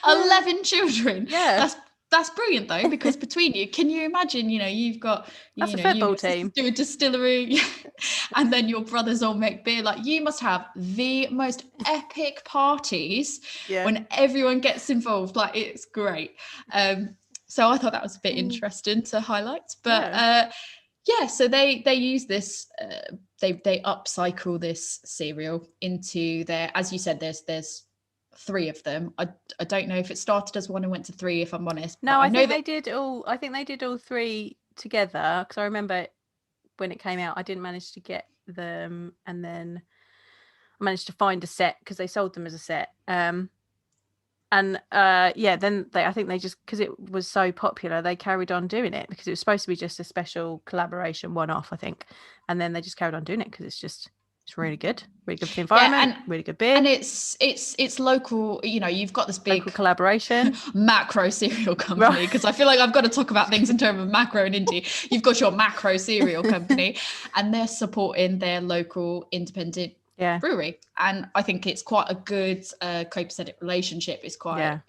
Speaker 2: 11 children.
Speaker 1: Yeah.
Speaker 2: That's brilliant though, because between you, can you imagine, you've got
Speaker 1: that's a football team,
Speaker 2: do a distillery, and then your brothers all make beer. Like, you must have the most epic parties when everyone gets involved. Like, it's great. So I thought that was a bit interesting to highlight. But so they use this, they upcycle this cereal into their, as you said, there's 3 of them. I don't know if it started as 1 and went to 3, if I'm honest.
Speaker 1: No, I think they did all 3 together, because I remember when it came out, I didn't manage to get them, and then I managed to find a set because they sold them as a set. Then I think they just, because it was so popular, they carried on doing it, because it was supposed to be just a special collaboration one-off, I think, and then they just carried on doing it because it's really good for the environment, and really good beer, and
Speaker 2: it's local. You've got this big
Speaker 1: local collaboration,
Speaker 2: macro cereal company, because I feel like I've got to talk about things in terms of macro and indie. You've got your macro cereal company, and they're supporting their local independent brewery, and I think it's quite a good copacetic relationship. It's quite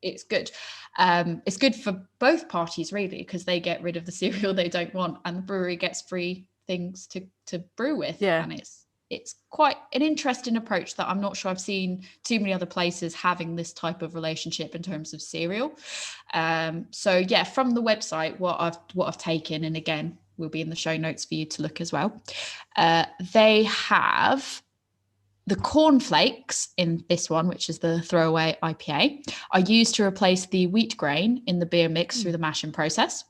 Speaker 2: it's good. It's good for both parties really, because they get rid of the cereal they don't want, and the brewery gets free things to brew with. And it's quite an interesting approach that I'm not sure I've seen too many other places having this type of relationship in terms of cereal. From the website, what I've taken, and again will be in the show notes for you to look as well, they have The cornflakes in this one, which is the throwaway IPA, are used to replace the wheat grain in the beer mix through the mashing process.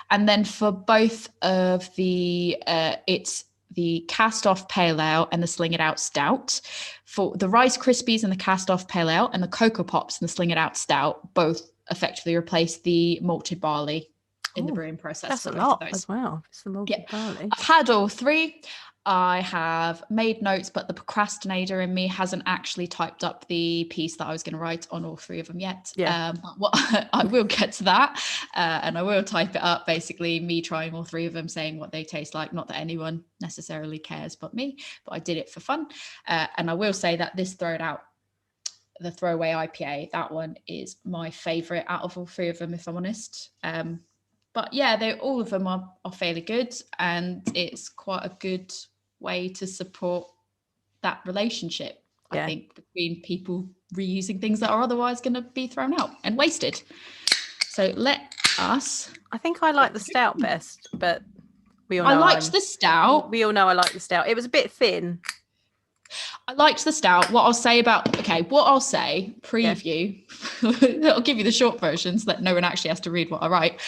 Speaker 2: And then for both of the, it's the cast off pale ale and the sling it out stout. For the Rice Krispies and the cast off pale ale and the Cocoa Pops and the sling it out stout, both effectively replace the malted barley in the brewing process.
Speaker 1: That's a lot as well. It's the malted barley.
Speaker 2: I've had all three. I have made notes, but the procrastinator in me hasn't actually typed up the piece that I was going to write on all three of them yet. I will get to that, and I will type it up. Basically, me trying all three of them, saying what they taste like. Not that anyone necessarily cares but me, but I did it for fun. And I will say that this the throwaway IPA, that one is my favourite out of all three of them, if I'm honest. But yeah, all of them are fairly good, and it's quite a good way to support that relationship, I think, between people reusing things that are otherwise going to be thrown out and wasted. So I
Speaker 1: think I like the stout best, but we all know
Speaker 2: I liked the stout.
Speaker 1: We all know I like the stout. It was a bit thin.
Speaker 2: I liked the stout. What I'll say, preview, I'll give you the short version so that no one actually has to read what I write.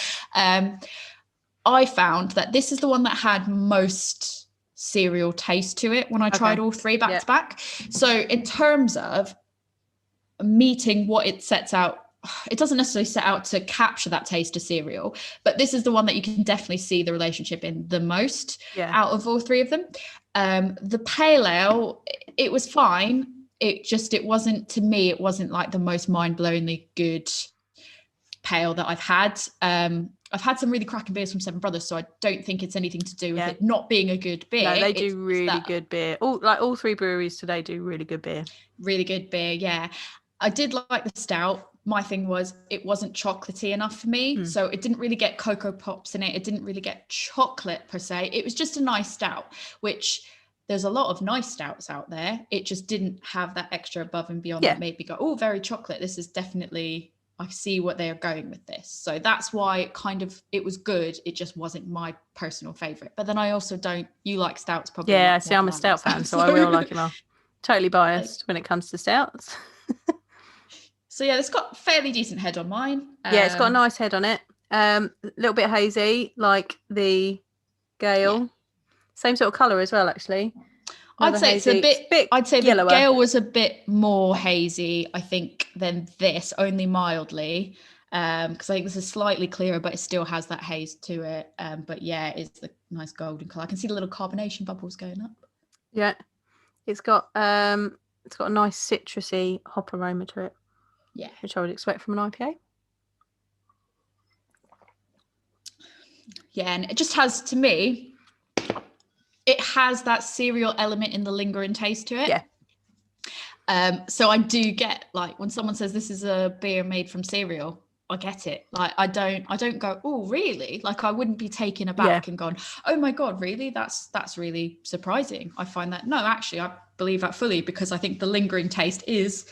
Speaker 2: I found that this is the one that had most cereal taste to it when I tried all three back to back. So in terms of meeting what it sets out, it doesn't necessarily set out to capture that taste of cereal, but this is the one that you can definitely see the relationship in the most out of all three of them. The pale ale, it was fine. It wasn't like the most mind-blowingly good pale that I've had. I've had some really cracking beers from Seven Brothers, so I don't think it's anything to do with it not being a good beer.
Speaker 1: No, they do really good beer. All three breweries today do really good beer. Really good beer,
Speaker 2: yeah. I did like the stout. My thing was it wasn't chocolatey enough for me. So it didn't really get Cocoa Pops in it. It didn't really get chocolate per se. It was just a nice stout, which there's a lot of nice stouts out there. It just didn't have that extra above and beyond that made me go, oh, very chocolate. This is definitely, I see what they are going with this. So that's why it was good. It just wasn't my personal favorite. But then I also you like stouts probably.
Speaker 1: Yeah, see, I'm a stout fan, so I will like them all. Totally biased when it comes to stouts.
Speaker 2: So yeah, it's got a fairly decent head on mine.
Speaker 1: It's got a nice head on it. A little bit hazy, like the Gale. Yeah. Same sort of colour as well, actually.
Speaker 2: I'd say it's a bit I'd say the Gale was a bit more hazy, I think, than this, only mildly. Because I think this is slightly clearer, but it still has that haze to it. But yeah, it's the nice golden colour. I can see the little carbonation bubbles going up.
Speaker 1: Yeah. It's got a nice citrusy hop aroma to it.
Speaker 2: Yeah.
Speaker 1: Which I would expect from an IPA.
Speaker 2: Yeah, and it just has, to me, it has that cereal element in the lingering taste to it.
Speaker 1: Yeah.
Speaker 2: So I do get, like, when someone says this is a beer made from cereal, I get it. Like, I don't go, oh, really? Like, I wouldn't be taken aback and gone, oh my God, really? That's really surprising. I find that, no, actually, I believe that fully, because I think the lingering taste is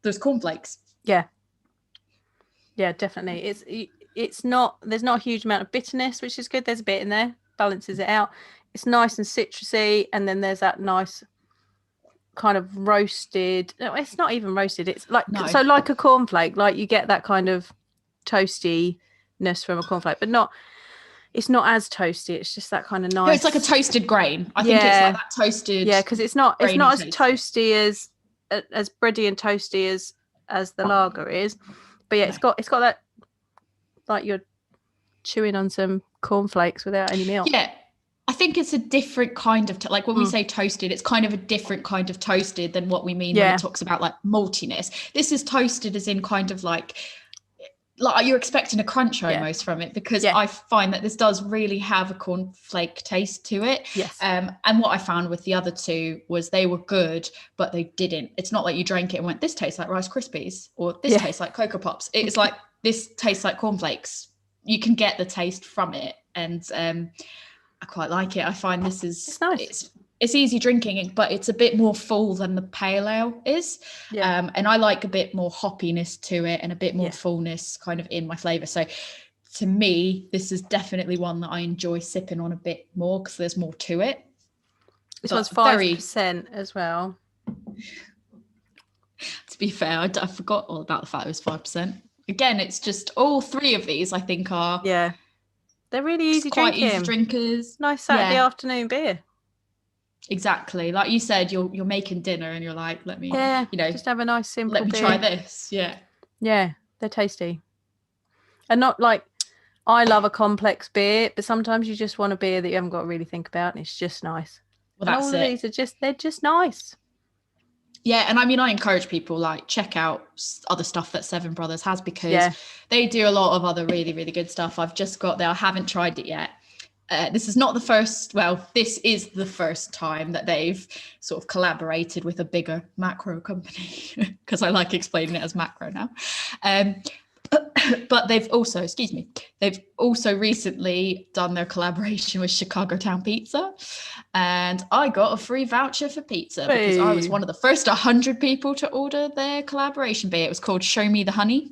Speaker 2: those cornflakes.
Speaker 1: Yeah. Yeah, definitely. It's not, there's not a huge amount of bitterness, which is good. There's a bit in there, balances it out. It's nice and citrusy, and then there's that nice kind of roasted. No, it's not even roasted. It's like so like a cornflake. Like you get that kind of toastiness from a cornflake, but it's not as toasty. It's just that kind of nice.
Speaker 2: No, it's like a toasted grain. I think it's like that toasted.
Speaker 1: Yeah, because it's not as toasty as bready and toasty as the lager is. But yeah, it's got that, like you're chewing on some cornflakes without any milk.
Speaker 2: Yeah. I think it's a different kind of, like when we say toasted, it's kind of a different kind of toasted than what we mean when it talks about like maltiness. This is toasted as in kind of like you're expecting a crunch almost from it, because I find that this does really have a cornflake taste to it.
Speaker 1: Yes.
Speaker 2: And what I found with the other two was they were good, but they didn't. It's not like you drank it and went, this tastes like Rice Krispies, or this tastes like Cocoa Pops. It's like, this tastes like cornflakes. You can get the taste from it. And I quite like it. I find this is
Speaker 1: it's nice.
Speaker 2: It's easy drinking, but it's a bit more full than the pale ale is. Yeah. And I like a bit more hoppiness to it and a bit more fullness kind of in my flavour. So to me, this is definitely one that I enjoy sipping on a bit more because there's more to it.
Speaker 1: This one's 5% as well.
Speaker 2: To be fair, I forgot all about the fact it was 5%. Again, it's just all three of these I think are
Speaker 1: they're really easy
Speaker 2: quite
Speaker 1: drinking.
Speaker 2: easy drinkers.
Speaker 1: Nice Saturday afternoon beer.
Speaker 2: Exactly. Like you said, you're making dinner and you're like, let me,
Speaker 1: just have a nice simple
Speaker 2: let me
Speaker 1: beer.
Speaker 2: try this. Yeah.
Speaker 1: Yeah, they're tasty. And not like, I love a complex beer, but sometimes you just want a beer that you haven't got to really think about, and it's just nice.
Speaker 2: Well, that's
Speaker 1: all of these are they're just nice.
Speaker 2: Yeah, and I mean, I encourage people, like, check out other stuff that Seven Brothers has, because they do a lot of other really, really good stuff. I've just got there. I haven't tried it yet. This is not the first, this is the first time that they've sort of collaborated with a bigger macro company, because I like explaining it as macro now. But they've also recently done their collaboration with Chicago Town Pizza, and I got a free voucher for pizza because I was one of the first 100 people to order their collaboration beer. It was called Show Me the Honey.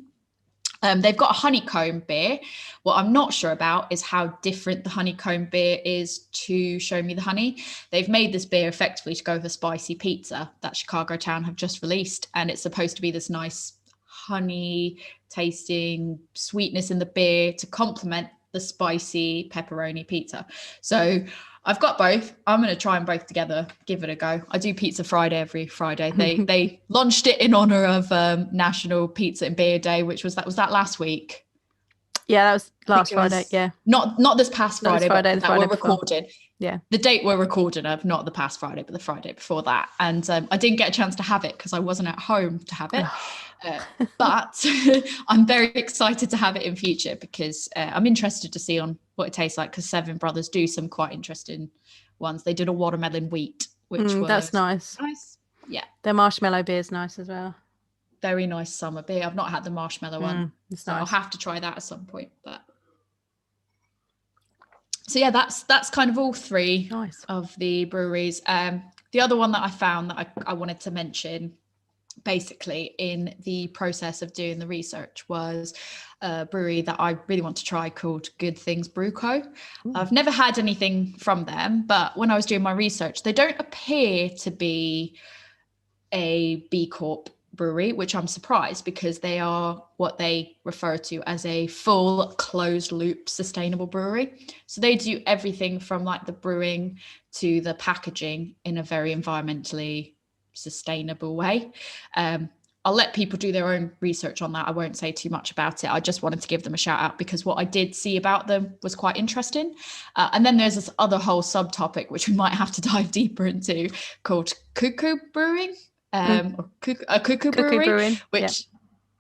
Speaker 2: They've got a honeycomb beer. What I'm not sure about is how different the honeycomb beer is to Show Me the Honey. They've made this beer effectively to go with a spicy pizza that Chicago Town have just released, and it's supposed to be this nice honey tasting sweetness in the beer to complement the spicy pepperoni pizza. So I've got both. I'm going to try them both together, give it a go. I do Pizza Friday every Friday. They launched it in honor of National Pizza and Beer Day, which was that last week.
Speaker 1: Yeah, that was last Friday. Yeah,
Speaker 2: not this past Friday, but that we're recording.
Speaker 1: Yeah,
Speaker 2: the date we're recording of, not the past Friday, but the Friday before that. And I didn't get a chance to have it because I wasn't at home to have it. But I'm very excited to have it in future, because I'm interested to see on what it tastes like, because Seven Brothers do some quite interesting ones. They did a watermelon wheat, which was
Speaker 1: that's nice.
Speaker 2: Yeah,
Speaker 1: their marshmallow beer is nice as well.
Speaker 2: Very nice summer beer. I've not had the marshmallow one, so
Speaker 1: nice.
Speaker 2: I'll have to try that at some point. But so yeah, that's kind of all three of the breweries. The other one that I found that I wanted to mention, basically in the process of doing the research, was a brewery that I really want to try called Good Things Brew Co. I've never had anything from them, but when I was doing my research, they don't appear to be a B Corp brewery, which I'm surprised, because they are what they refer to as a full closed loop sustainable brewery. So they do everything from like the brewing to the packaging in a very environmentally sustainable way. I'll let people do their own research on that. I won't say too much about it. I just wanted to give them a shout out because what I did see about them was quite interesting. And then there's this other whole subtopic, which we might have to dive deeper into, called cuckoo brewing. Or a cuckoo brewery, which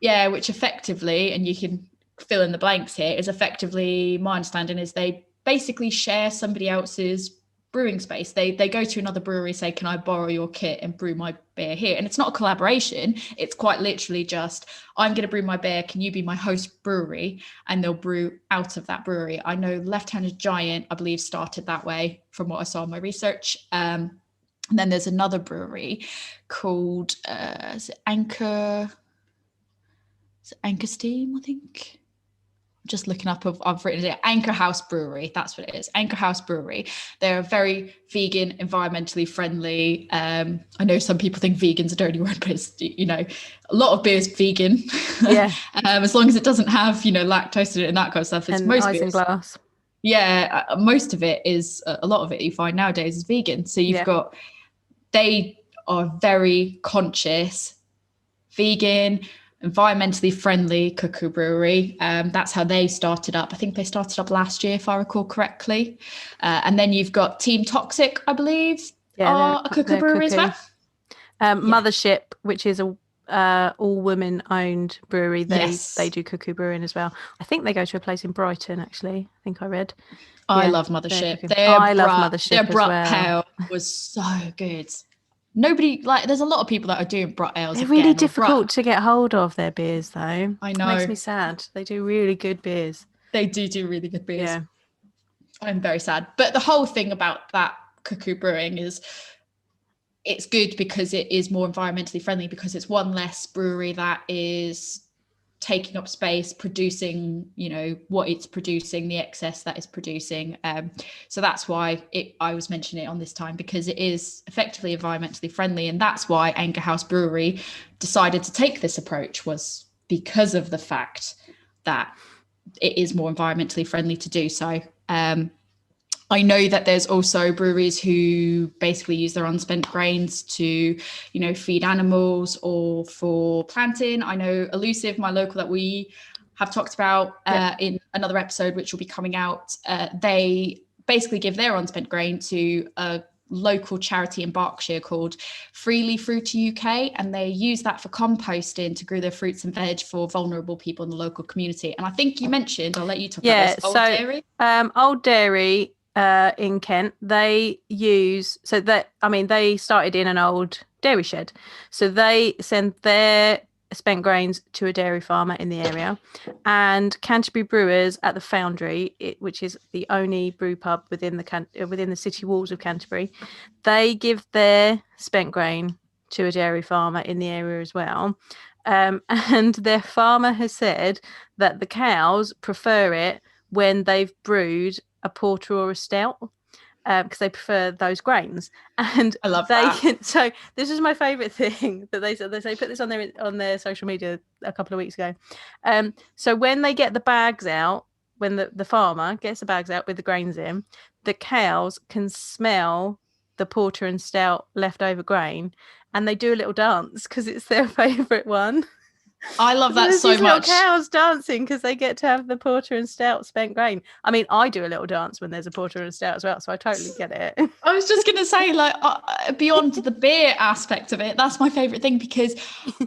Speaker 2: effectively, and you can fill in the blanks here, is effectively, my understanding is they basically share somebody else's brewing space. They go to another brewery, say, can I borrow your kit and brew my beer here? And it's not a collaboration. It's quite literally just, I'm going to brew my beer, can you be my host brewery? And they'll brew out of that brewery. I know Left-Handed Giant, I believe, started that way from what I saw in my research. And then there's another brewery called Anchor Steam, I think. Just looking up, I've written it, Anchor House Brewery. That's what it is, Anchor House Brewery. They're very vegan, environmentally friendly. I know some people think vegan's a dirty word, but it's, a lot of beer is vegan.
Speaker 1: Yeah.
Speaker 2: As long as it doesn't have, lactose in it and that kind of stuff. It's
Speaker 1: and
Speaker 2: most
Speaker 1: isinglass.
Speaker 2: Yeah, most of it is, a lot of it you find nowadays is vegan. So you've got, they are very conscious, vegan, environmentally friendly cuckoo brewery. That's how they started up. I think they started up last year, if I recall correctly. And then you've got Team Toxic, I believe, are a cuckoo brewery as well.
Speaker 1: Mothership, which is a all women owned brewery. They do cuckoo brewing as well. I think they go to a place in Brighton, actually. I think I read.
Speaker 2: I love Mothership.
Speaker 1: I love Mothership.
Speaker 2: Their Brut
Speaker 1: as well.
Speaker 2: Pale was so good. Nobody, there's a lot of people that are doing Brut ales.
Speaker 1: They're really difficult to get hold of, their beers, though.
Speaker 2: I know.
Speaker 1: It makes me sad. They do really good beers.
Speaker 2: They do really good beers.
Speaker 1: Yeah.
Speaker 2: I'm very sad. But the whole thing about that cuckoo brewing is it's good because it is more environmentally friendly, because it's one less brewery that is taking up space, producing, you know, what it's producing, the excess that it's producing. So that's why I was mentioning it on this time, because it is effectively environmentally friendly. And that's why Anchor House Brewery decided to take this approach, was because of the fact that it is more environmentally friendly to do so. I know that there's also breweries who basically use their unspent grains to, you know, feed animals or for planting. I know Elusive, my local that we have talked about in another episode, which will be coming out, they basically give their unspent grain to a local charity in Berkshire called Freely Fruity UK, and they use that for composting to grow their fruits and veg for vulnerable people in the local community. And I think you mentioned, I'll let you talk about this, Old Dairy.
Speaker 1: Old Dairy in Kent, they use, so that, I mean, they started in an old dairy shed, so they send their spent grains to a dairy farmer in the area, and Canterbury Brewers at the Foundry, which is the only brew pub within the city walls of Canterbury, they give their spent grain to a dairy farmer in the area as well. And their farmer has said that the cows prefer it when they've brewed a porter or a stout, because they prefer those grains. And
Speaker 2: I love that.
Speaker 1: So this is my favorite thing that they put this on their social media a couple of weeks ago. So when they get the bags out, when the farmer gets the bags out with the grains in, the cows can smell the porter and stout leftover grain, and they do a little dance because it's their favorite one.
Speaker 2: I love that so much.
Speaker 1: Cows dancing because they get to have the porter and stout spent grain. I mean, I do a little dance when there's a porter and stout as well, so I totally get it.
Speaker 2: I was just going to say, like, beyond the beer aspect of it, that's my favourite thing, because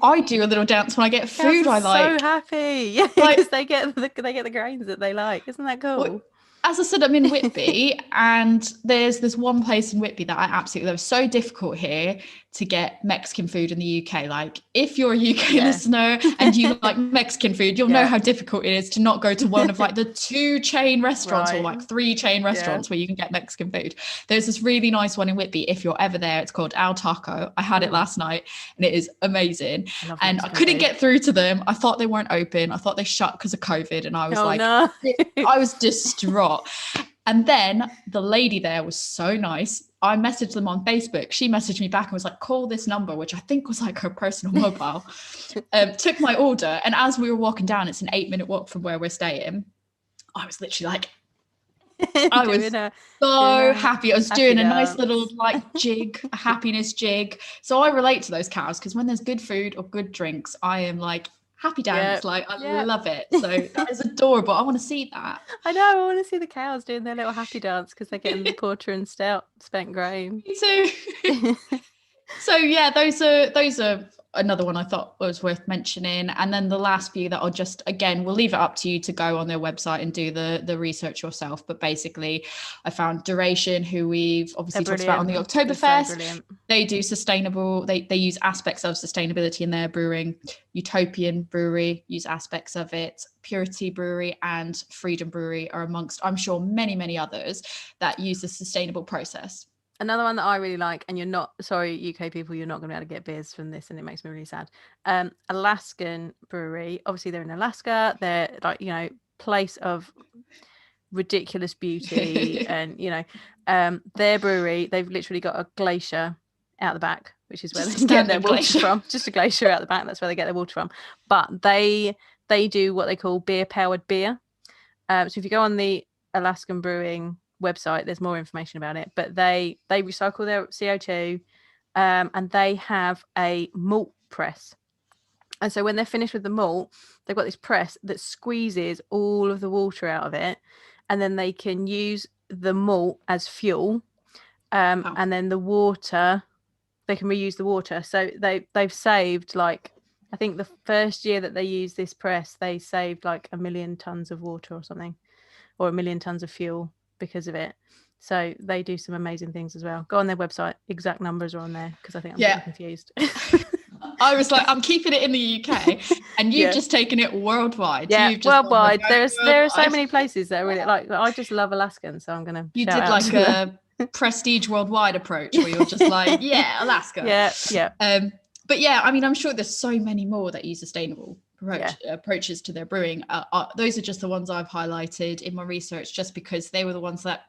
Speaker 2: I do a little dance when I get food I like.
Speaker 1: So happy, yeah, because they get the grains that they like. Isn't that cool?
Speaker 2: Well, as I said, I'm in Whitby, and there's this one place in Whitby that I absolutely love. It's so difficult here to get Mexican food in the UK. Like, if you're a UK listener and you like Mexican food, you'll know how difficult it is to not go to one of like the 2 chain restaurants or like 3 chain restaurants where you can get Mexican food. There's this really nice one in Whitby. If you're ever there, it's called Al Taco. I had it last night and it is amazing. And I couldn't get through to them. I thought they weren't open. I thought they shut because of COVID. And I was I was distraught. And then the lady there was so nice. I messaged them on Facebook. She messaged me back and was like, call this number, which I think was like her personal mobile. Took my order. And as we were walking down, it's an 8-minute walk from where we're staying. I was literally like, I was so happy. I was doing a nice little like jig, a happiness jig. So I relate to those cows, because when there's good food or good drinks, I am like, happy dance, like I love it. So that is adorable. I want to see that.
Speaker 1: I know, I want to see the cows doing their little happy dance because they're getting the porter and stout spent grain.
Speaker 2: Me too. So yeah, those are another one I thought was worth mentioning. And then the last few that I'll just, again, we'll leave it up to you to go on their website and do the research yourself. But basically, I found Duration, who we've obviously talked about on the Oktoberfest. So they do sustainable, they use aspects of sustainability in their brewing. Utopian Brewery use aspects of it. Purity Brewery and Freedom Brewery are amongst, I'm sure, many, many others that use the sustainable process.
Speaker 1: Another one that I really like, and you're not, sorry, UK people, you're not going to be able to get beers from this, and it makes me really sad. Alaskan Brewery, obviously they're in Alaska. They're like, you know, place of ridiculous beauty, and you know, their brewery, they've literally got a glacier out the back, which is where they get their water from. Just a glacier out the back. That's where they get their water from. But they do what they call beer powered beer. So if you go on the Alaskan Brewing website, there's more information about it, but they recycle their CO2, and they have a malt press, and so when they're finished with the malt, they've got this press that squeezes all of the water out of it, and then they can use the malt as fuel, and then the water, they can reuse the water. So they've saved, like, I think the first year that they used this press, they saved like 1 million tons of water or something, or 1 million tons of fuel because of it. So they do some amazing things as well. Go on their website, exact numbers are on there, because I think I'm getting confused.
Speaker 2: I was like, I'm keeping it in the UK, and you've just taken it worldwide.
Speaker 1: Yeah, worldwide. There are so many places that are really, like, I just love Alaskan, so I'm gonna.
Speaker 2: You did like a prestige worldwide approach, where you're just like, yeah, Alaska.
Speaker 1: Yeah.
Speaker 2: But yeah, I mean, I'm sure there's so many more that use sustainable approaches to their brewing. Those are just the ones I've highlighted in my research, just because they were the ones that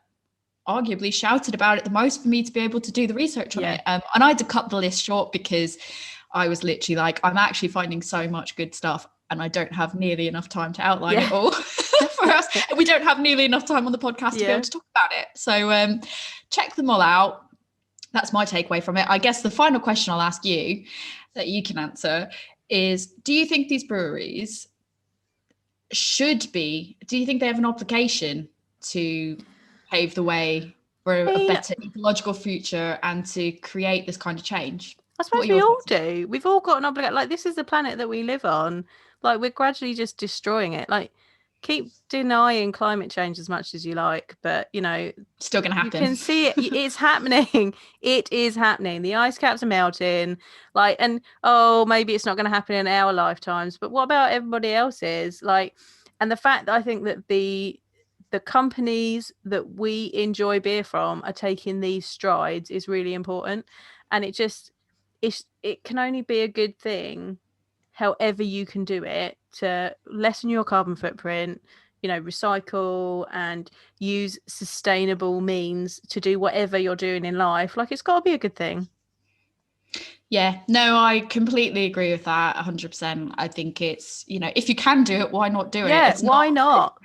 Speaker 2: arguably shouted about it the most for me to be able to do the research on it. And I had to cut the list short because I was literally like, I'm actually finding so much good stuff and I don't have nearly enough time to outline it all for us. And we don't have nearly enough time on the podcast to be able to talk about it. So check them all out. That's my takeaway from it. I guess the final question I'll ask you that you can answer is, do you think these breweries do you think they have an obligation to pave the way for a better ecological future and to create this kind of change?
Speaker 1: I suppose we all do. We've all got an obligation. Like, this is the planet that we live on. Like, we're gradually just destroying it. Like, keep denying climate change as much as you like, but, you know,
Speaker 2: still going to happen.
Speaker 1: You can see it. It's happening. It is happening. The ice caps are melting. Like, and maybe it's not going to happen in our lifetimes, but what about everybody else's? Like, and the fact that I think that the companies that we enjoy beer from are taking these strides is really important. And it can only be a good thing however you can do it to lessen your carbon footprint, you know, recycle and use sustainable means to do whatever you're doing in life. Like, it's got to be a good thing.
Speaker 2: Yeah, no, I completely agree with that 100%. I think it's, you know, if you can do it, why not do it?
Speaker 1: Yeah, why not?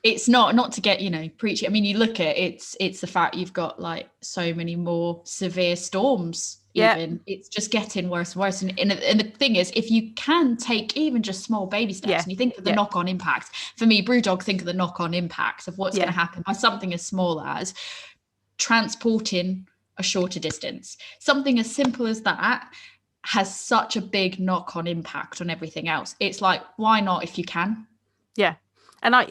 Speaker 2: It's not to get, you know, preachy. I mean, you look at it's the fact you've got like so many more severe storms. Even it's just getting worse and worse. And the thing is, if you can take even just small baby steps and you think of the knock-on impact, for me, Brewdog, think of the knock-on impacts of what's going to happen by something as small as transporting a shorter distance. Something as simple as that has such a big knock-on impact on everything else. It's like, why not if you can?
Speaker 1: Yeah. And I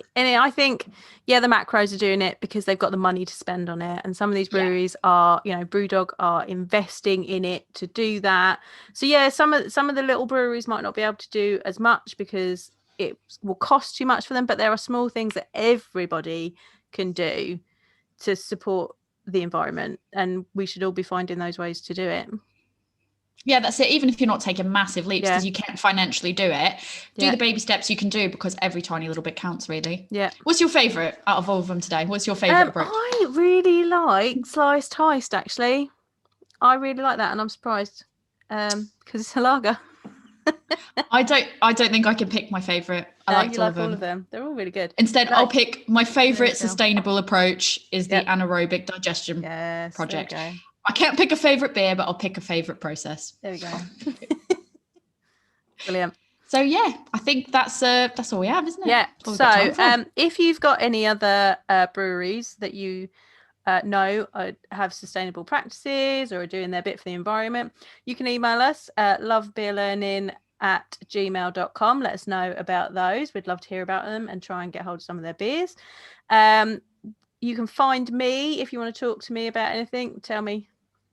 Speaker 1: think, the macros are doing it because they've got the money to spend on it. And some of these breweries are, you know, Brewdog are investing in it to do that. So some of the little breweries might not be able to do as much because it will cost too much for them. But there are small things that everybody can do to support the environment, and we should all be finding those ways to do it.
Speaker 2: Yeah, that's it. Even if you're not taking massive leaps because you can't financially do it, do the baby steps you can do, because every tiny little bit counts, really. Yeah. What's your favourite out of all of them today? What's your favourite approach?
Speaker 1: I really like sliced Heist, actually. I really like that, and I'm surprised because it's a lager.
Speaker 2: I don't think I can pick my favourite. I liked all of them.
Speaker 1: They're all really good.
Speaker 2: Instead, I'll pick my favourite sustainable approach is the anaerobic digestion project. I can't pick a favourite beer, but I'll pick a favourite process.
Speaker 1: There we go. Brilliant.
Speaker 2: So I think that's all we have, isn't it?
Speaker 1: Yeah. So if you've got any other breweries that you know have sustainable practices or are doing their bit for the environment, you can email us at lovebeerlearning@gmail.com. Let us know about those. We'd love to hear about them and try and get hold of some of their beers. You can find me if you want to talk to me about anything. Tell me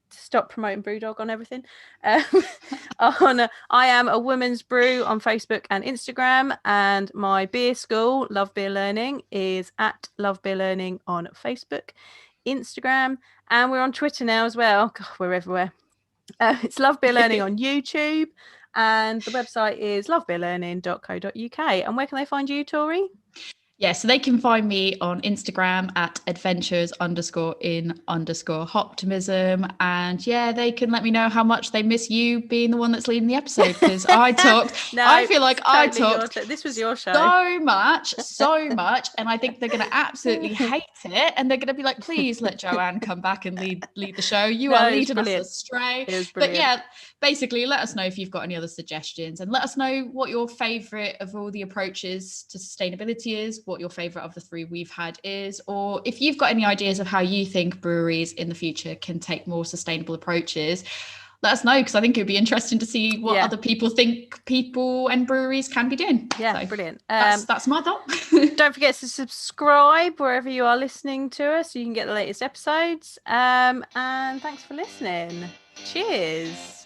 Speaker 1: to stop promoting Brewdog on everything. I am a Woman's Brew on Facebook and Instagram, and my beer school, Love Beer Learning, is at Love Beer Learning on Facebook, Instagram, and we're on Twitter now as well. God, we're everywhere. It's Love Beer Learning on YouTube, and the website is lovebeerlearning.co.uk. And where can they find you, Tori?
Speaker 2: Yeah, so they can find me on Instagram at adventures_in_hoptimism. And they can let me know how much they miss you being the one that's leading the episode, because I talked. I feel like I talked.
Speaker 1: This was your show.
Speaker 2: So much. And I think they're going to absolutely hate it. And they're going to be like, please let Joanne come back and lead the show. You are leading us astray. But basically, let us know if you've got any other suggestions, and let us know what your favourite of all the approaches to sustainability is, what your favourite of the three we've had is, or if you've got any ideas of how you think breweries in the future can take more sustainable approaches, let us know, because I think it would be interesting to see what other people think people and breweries can be doing.
Speaker 1: So brilliant.
Speaker 2: That's my thought.
Speaker 1: Don't forget to subscribe wherever you are listening to us so you can get the latest episodes. And thanks for listening. Cheers.